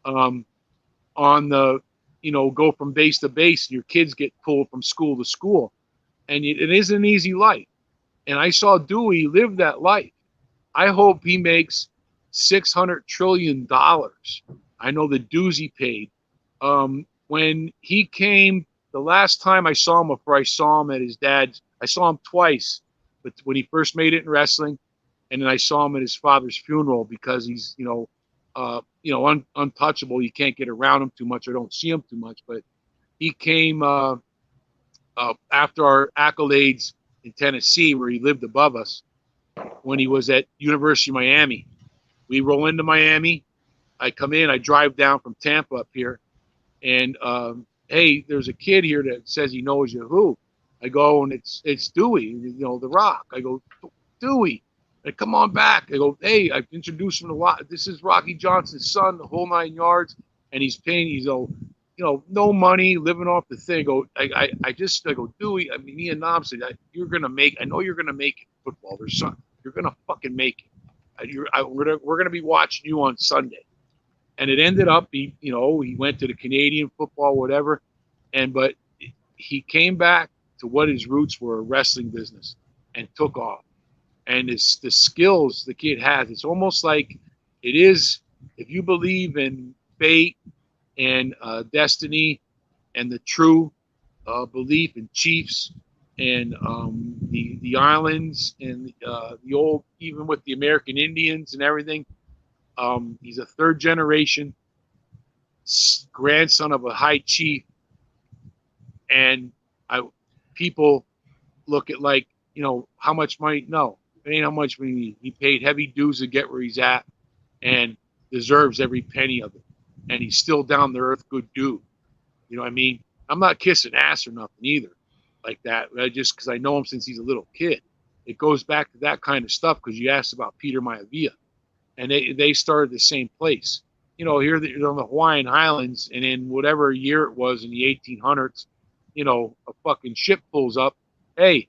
on the, go from base to base. Your kids get pulled from school to school. And it isn't an easy life. And I saw Dewey live that life. I hope he makes $600 trillion. I know the dues he paid. When he came, the last time I saw him before I saw him at his dad's, I saw him twice, but when he first made it in wrestling, and then I saw him at his father's funeral because he's, untouchable. You can't get around him too much or don't see him too much. But he came after our accolades in Tennessee, where he lived above us, when he was at University of Miami. We roll into Miami. I come in, I drive down from Tampa up here, and hey, there's a kid here that says he knows you. Who? I go, and it's Dewey, the Rock. I go, Dewey, come on back. I go, hey, I've introduced him a lot. This is Rocky Johnson's son, the whole 9 yards, and he's paying. He's no money, living off the thing. I go, Dewey. I mean, me and Nom said, you're gonna make. I know you're gonna make it, football. There's son. You're gonna fucking make it. We're gonna be watching you on Sunday. And it ended up, he went to the Canadian football, whatever, but he came back to what his roots were, a wrestling business, and took off. And the skills the kid has, it's almost like it is, if you believe in fate and destiny and the true belief in chiefs and the islands and the old, even with the American Indians and everything. He's a third generation grandson of a high chief, and people look at, like, how much money. No, it ain't how much money. He paid heavy dues to get where he's at, and deserves every penny of it. And he's still down to earth, good dude. You know what I mean? I'm not kissing ass or nothing either, like that. Just because I know him since he's a little kid. It goes back to that kind of stuff, because you asked about Peter Maivia, and they started the same place. Here on the Hawaiian Islands, and in whatever year it was in the 1800s, a fucking ship pulls up. Hey,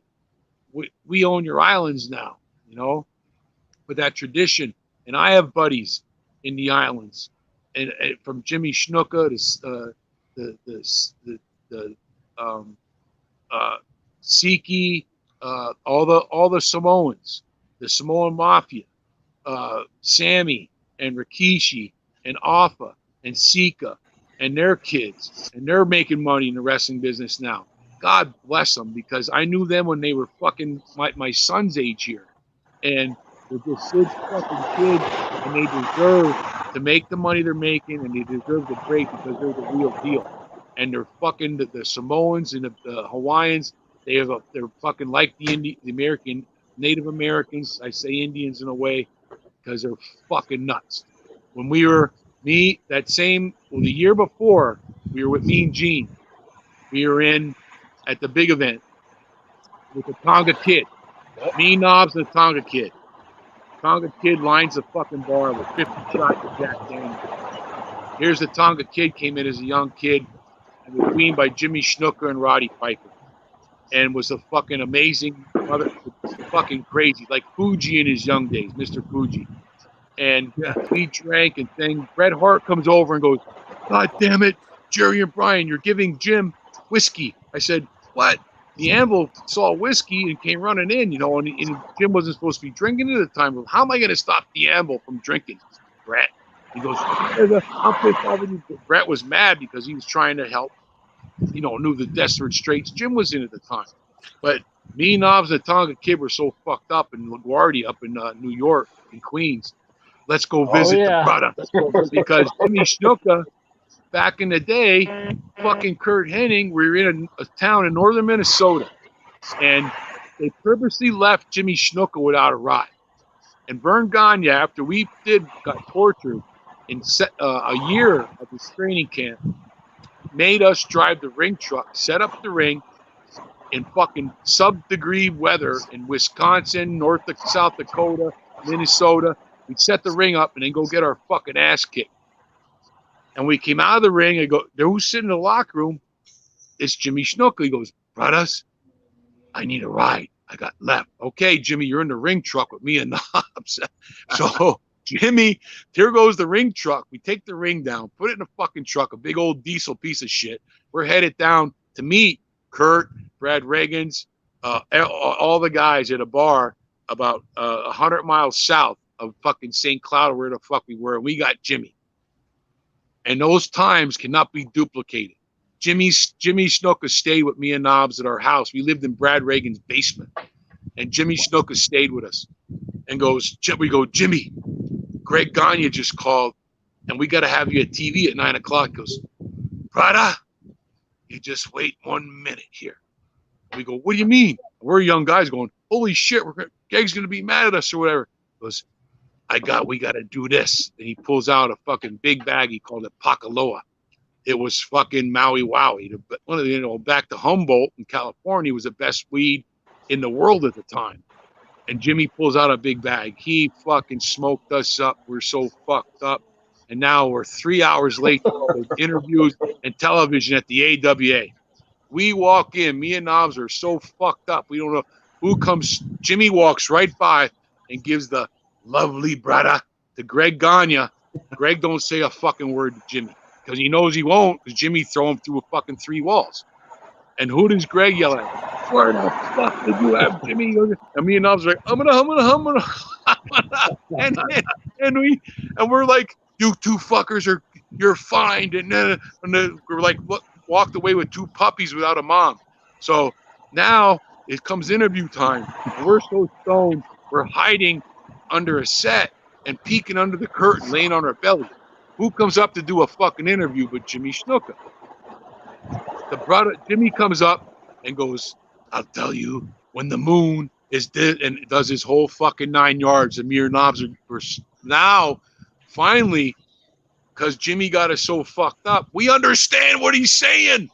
we own your islands now, with that tradition. And I have buddies in the islands, and from Jimmy Snuka to the Siki, all the Samoans, the Samoan Mafia, Sammy and Rikishi and Alpha and Sika and their kids, and they're making money in the wrestling business now. God bless them, because I knew them when they were fucking my son's age here, and they're just good fucking kids, and they deserve to make the money they're making, and they deserve to break, because they're the real deal. And they're fucking the Samoans and the Hawaiians. They're fucking like the American Native Americans. I say Indians in a way, because they're fucking nuts. When we were the year before, we were with Mean Gene. We were at the big event with the Tonga Kid. Me, Knobs, and the Tonga Kid. Tonga Kid lines the fucking bar with 50 shots of Jack Daniels. Here's the Tonga Kid, came in as a young kid, and was weaned by Jimmy Snuka and Roddy Piper, and was a fucking amazing mother, fucking crazy, like Fuji in his young days, Mr. Fuji. And we drank and thing. Bret Hart comes over and goes, "God damn it, Jerry and Brian, you're giving Jim whiskey." I said, "What?" The Anvil saw whiskey and came running in, and Jim wasn't supposed to be drinking it at the time. How am I going to stop the Anvil from drinking, Bret? He goes, "I'm pissed off with you." Bret was mad because he was trying to help, knew the desperate straits Jim was in at the time. But me, Knobs, and the Tonga Kid were so fucked up, and LaGuardia up in New York, in Queens. Let's go visit the brother. Because Jimmy Snuka, back in the day, fucking Kurt Hennig, we were in a town in northern Minnesota, and they purposely left Jimmy Snuka without a ride. And Vern Gagne, after we got tortured in a year of this training camp, made us drive the ring truck, set up the ring in fucking sub-degree weather in Wisconsin, South Dakota, Minnesota. We'd set the ring up and then go get our fucking ass kicked. And we came out of the ring and go, who's sitting in the locker room? It's Jimmy Snuka. He goes, "Brothers, I need a ride. I got left." "Okay, Jimmy, you're in the ring truck with me and Knobs." So Jimmy, here goes the ring truck. We take the ring down, put it in a fucking truck, a big old diesel piece of shit. We're headed down to meet Kurt, Brad Reagans, all the guys at a bar about 100 miles south of fucking St. Cloud, or where the fuck we were. And we got Jimmy. And those times cannot be duplicated. Jimmy Snuka stayed with me and Knobs at our house. We lived in Brad Reagan's basement. And Jimmy Snuka stayed with us. And we go, "Jimmy, Greg Gagne just called, and we got to have you at TV at 9 o'clock. He goes, "Brother, you just wait 1 minute here." We go, "What do you mean?" We're young guys going, "Holy shit, Greg's going to be mad at us," or whatever. He goes, we got to do this. And he pulls out a fucking big bag. He called it Pakaloa. It was fucking Maui Wowie. One of the, back to Humboldt in California was the best weed in the world at the time. And Jimmy pulls out a big bag. He fucking smoked us up. We're so fucked up. And now we're 3 hours late to interviews and television at the AWA. We walk in. Me and Knobs are so fucked up. We don't know who comes. Jimmy walks right by and gives the "lovely brother" to Greg Gagne. Greg don't say a fucking word to Jimmy because he knows he won't, because Jimmy throw him through a fucking 3 walls. And who does Greg yell at? "Where the fuck did you have Jimmy?" And me and Knobs are like, I'm gonna. And we're like, "You two fuckers are you're fined, and we're like walked away with 2 puppies without a mom. So now it comes interview time, and we're so stoned, we're hiding under a set and peeking under the curtain, laying on our belly. Who comes up to do a fucking interview but Jimmy Snuka? The brother Jimmy comes up and goes, "I'll tell you when the moon is dead," and does his whole fucking 9 yards. Amir knobs are now finally, because Jimmy got us so fucked up, we understand what he's saying.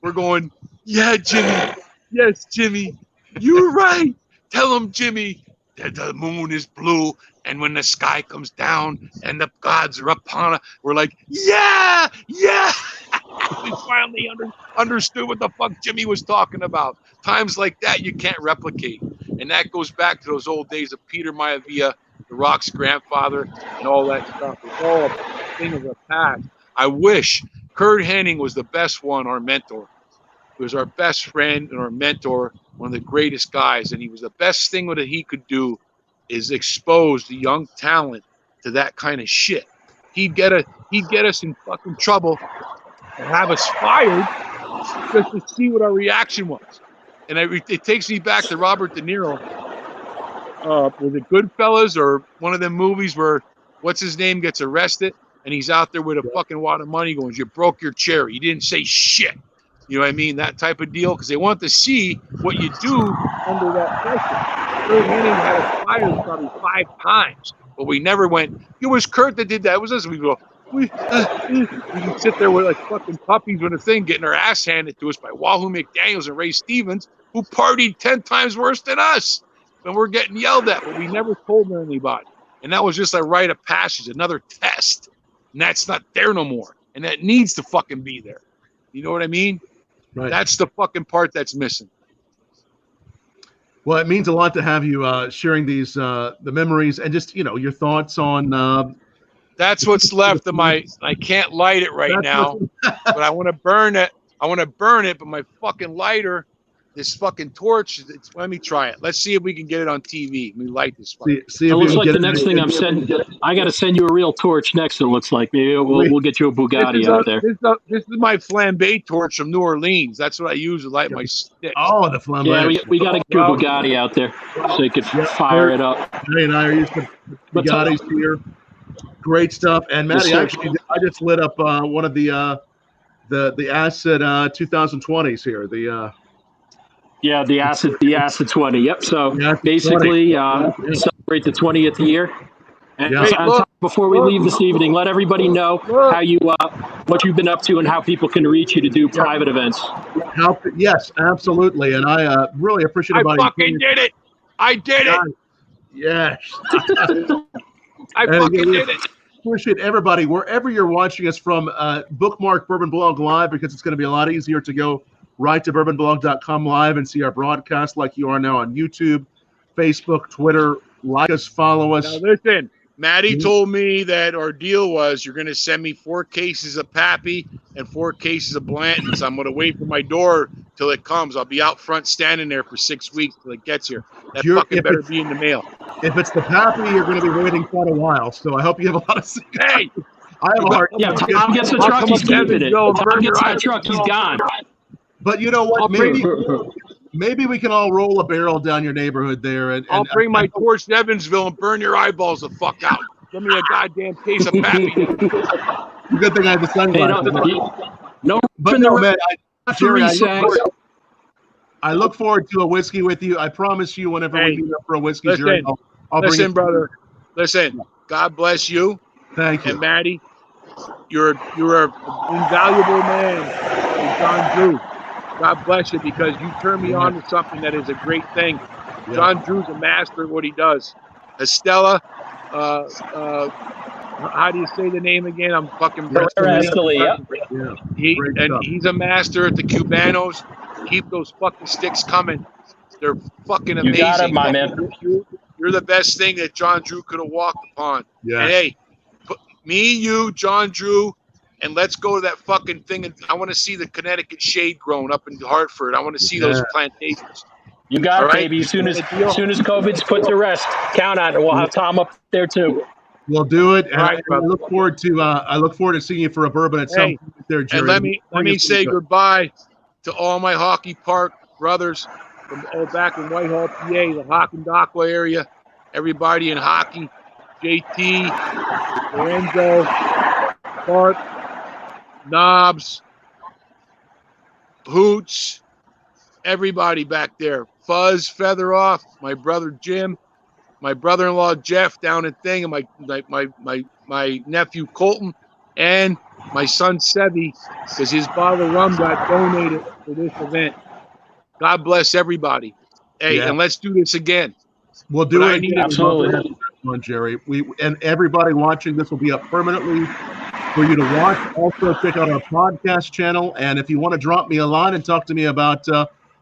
We're going, "Yeah, Jimmy. Yes, Jimmy. You're right. Tell him, Jimmy, that the moon is blue, and when the sky comes down and the gods are upon it," we're like, "Yeah, yeah." We finally understood what the fuck Jimmy was talking about. Times like that you can't replicate. And that goes back to those old days of Peter Maivia, The Rock's grandfather, and all that stuff. It's all a thing of the past. I wish Kurt Hennig was the best one, our mentor. He was our best friend and our mentor, one of the greatest guys. And he was the best thing that he could do is expose the young talent to that kind of shit. He'd get us in fucking trouble and have us fired just to see what our reaction was. And it takes me back to Robert De Niro. Was it Goodfellas or one of them movies where what's his name gets arrested and he's out there with a fucking wad of money going, "You broke your chair. You didn't say shit." You know what I mean? That type of deal, because they want to see what you do under that pressure. Kurt Hennig had us fired probably 5 times, but we never went, "It was Kurt that did that." It was us. We go, we can sit there with like fucking puppies with a thing, getting our ass handed to us by Wahoo McDaniels and Ray Stevens, who partied 10 times worse than us. And we're getting yelled at, but we never told anybody. And that was just a rite of passage, another test. And that's not there no more. And that needs to fucking be there. You know what I mean? Right. That's the fucking part that's missing. Well, it means a lot to have you sharing these the memories and just your thoughts on. That's what's left of my. I can't light it right now, but I want to burn it. But my fucking lighter, this fucking torch. Let me try it. Let's see if we can get it on TV. Let me light this. See it looks like the next thing I'm sending. I got to send you a real torch next. It looks like maybe we'll get you a Bugatti out there. This is my flambe torch from New Orleans. That's what I use to light my sticks. Oh, the flambe. Yeah, we got to get you a Bugatti out there so you could fire it up. Ray and I are using Bugattis here. Great stuff. And Matty, Yes, actually, I just lit up one of the Acid 2020s here. The Acid 20. Yep. So basically, celebrate the 20th year. And before we leave this evening, let everybody know how you what you've been up to and how people can reach you to do private events. Yes, absolutely. And I really appreciate everybody. I fucking did it. I did it. Yes. I fucking did it. Appreciate everybody wherever you're watching us from. Bookmark Bourbon Blog Live, because it's going to be a lot easier to go right to bourbonblog.com live and see our broadcast like you are now on YouTube, Facebook, Twitter. Like us, follow us. Now listen, Matty told me that our deal was you're going to send me 4 cases of Pappy and 4 cases of Blanton's. I'm going to wait for my door till it comes. I'll be out front standing there for 6 weeks till it gets here. That fucking better be in the mail. If it's the Pappy, you're going to be waiting quite a while. So I hope you have a lot of cigars. Hey! I have a heart. Yeah, Tom gets the truck, he's keeping it. Tom gets that truck, he's gone. But you know what? Maybe we can all roll a barrel down your neighborhood there. And I'll bring my torch to Evansville and burn your eyeballs the fuck out. Give me a goddamn case of Pappy. Good thing I have the sunglasses. Man, Jerry, I look forward to a whiskey with you. I promise you, whenever we meet up for a whiskey, Jerry, I'll bring it. Brother. Listen, God bless you. Thank you. And Matty, you're an invaluable man. John Drew. God bless you, because you turned me on to something that is a great thing. Yeah. John Drew's a master at what he does. Estella, how do you say the name again? I'm fucking he's a master at the Cubanos. Keep those fucking sticks coming. They're fucking amazing. You got it, my man. You're the best thing that John Drew could have walked upon. Yeah. And hey, me, you, John Drew, and let's go to that fucking thing. And I want to see the Connecticut shade grown up in Hartford. I want to see those plantations. You got it, baby. As soon as COVID's put to rest, count on it. We'll have Tom up there too. We'll do it. And All right, I look forward to seeing you for a bourbon at some point there, Jerry. And let me say goodbye to all my hockey park brothers from back in Whitehall, PA, the Hockendakwa area. Everybody in hockey, JT, Lorenzo, Bart, Knobs, Hoots, everybody back there. Fuzz, Featheroff, my brother Jim, my brother-in-law Jeff down at Thing, and my nephew Colton, and my son Sevi, because his bottle of rum got donated for this event. God bless everybody. Hey, and let's do this again. We'll do it again. Absolutely. Jerry. And everybody watching this will be up permanently for you to watch. Also, check out our podcast channel. And if you want to drop me a line and talk to me about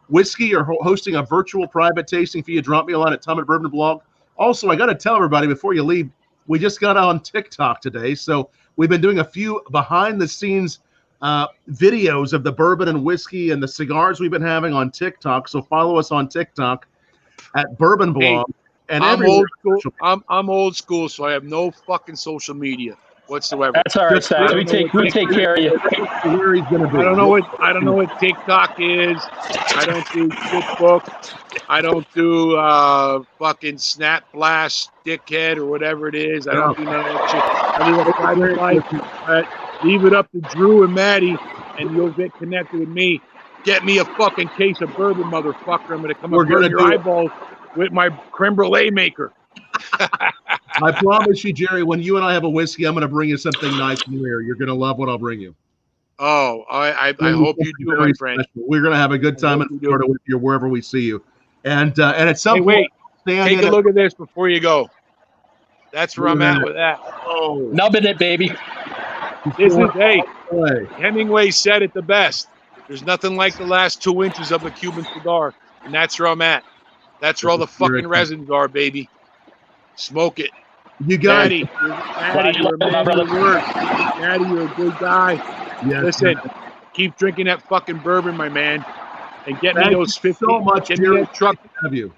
whiskey or hosting a virtual private tasting for you, drop me a line at Tom at Bourbon Blog. Also, I got to tell everybody before you leave, we just got on TikTok today. So we've been doing a few behind-the-scenes videos of the bourbon and whiskey and the cigars we've been having on TikTok. So follow us on TikTok at Bourbon Blog. Hey, and I'm old school. I'm old school, so I have no fucking social media whatsoever. That's all right, Sal. We take care of you. I don't know what TikTok is. I don't do Facebook. I don't do fucking Snap Blast, dickhead, or whatever it is. I don't do none of that shit. I live a private life. Leave it up to Drew and Matty, and you'll get connected with me. Get me a fucking case of bourbon, motherfucker. I'm gonna come and burn your eyeballs with my creme brulee maker. I promise you, Jerry, when you and I have a whiskey, I'm going to bring you something nice and rare. You're going to love what I'll bring you. Oh, I hope you do, my friend. Special. We're going to have a good time in Florida with you wherever we see you. And at some point, take a look at this before you go. That's where I'm at with that. Oh, nubbing it, baby. This is Hemingway said it the best. There's nothing like the last 2 inches of a Cuban cigar, and that's where I'm at. That's where all the fucking resins are, baby. Smoke it. You got Matty, you're a man of your word. Matty, you're a good guy. Yes, listen, keep drinking that fucking bourbon, my man, and get me those 50. So much, get me that truck. Have you?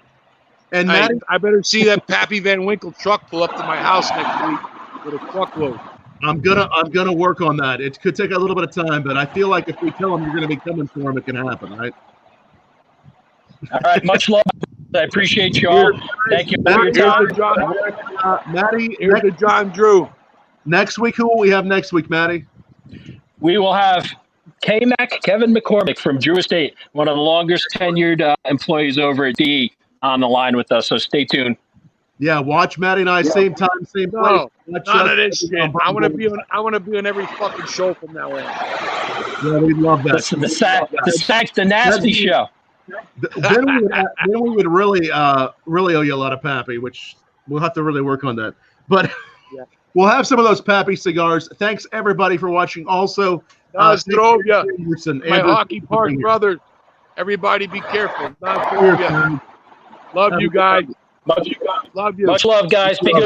And Matty, I better see that Pappy Van Winkle truck pull up to my house next week with a truckload. I'm gonna work on that. It could take a little bit of time, but I feel like if we tell him you're gonna be coming for him, it can happen, right? All right, much love. I appreciate you all. Thank you for your time. Matty, here's the John Drew. Next week, who will we have next week, Matty? We will have K-Mac, Kevin McCormick from Drew Estate, one of the longest tenured employees over at DE, on the line with us. So stay tuned. Yeah, watch Matty and I same time, same place. None of this shit. I want to be on every fucking show from now on. Yeah, we love that. The nasty show. Then we would really owe you a lot of Pappy, which we'll have to really work on that. But we'll have some of those Pappy cigars. Thanks everybody for watching. Also, my hockey park brothers. Everybody, be careful. Love you guys. Love you. Much love, guys. Be good.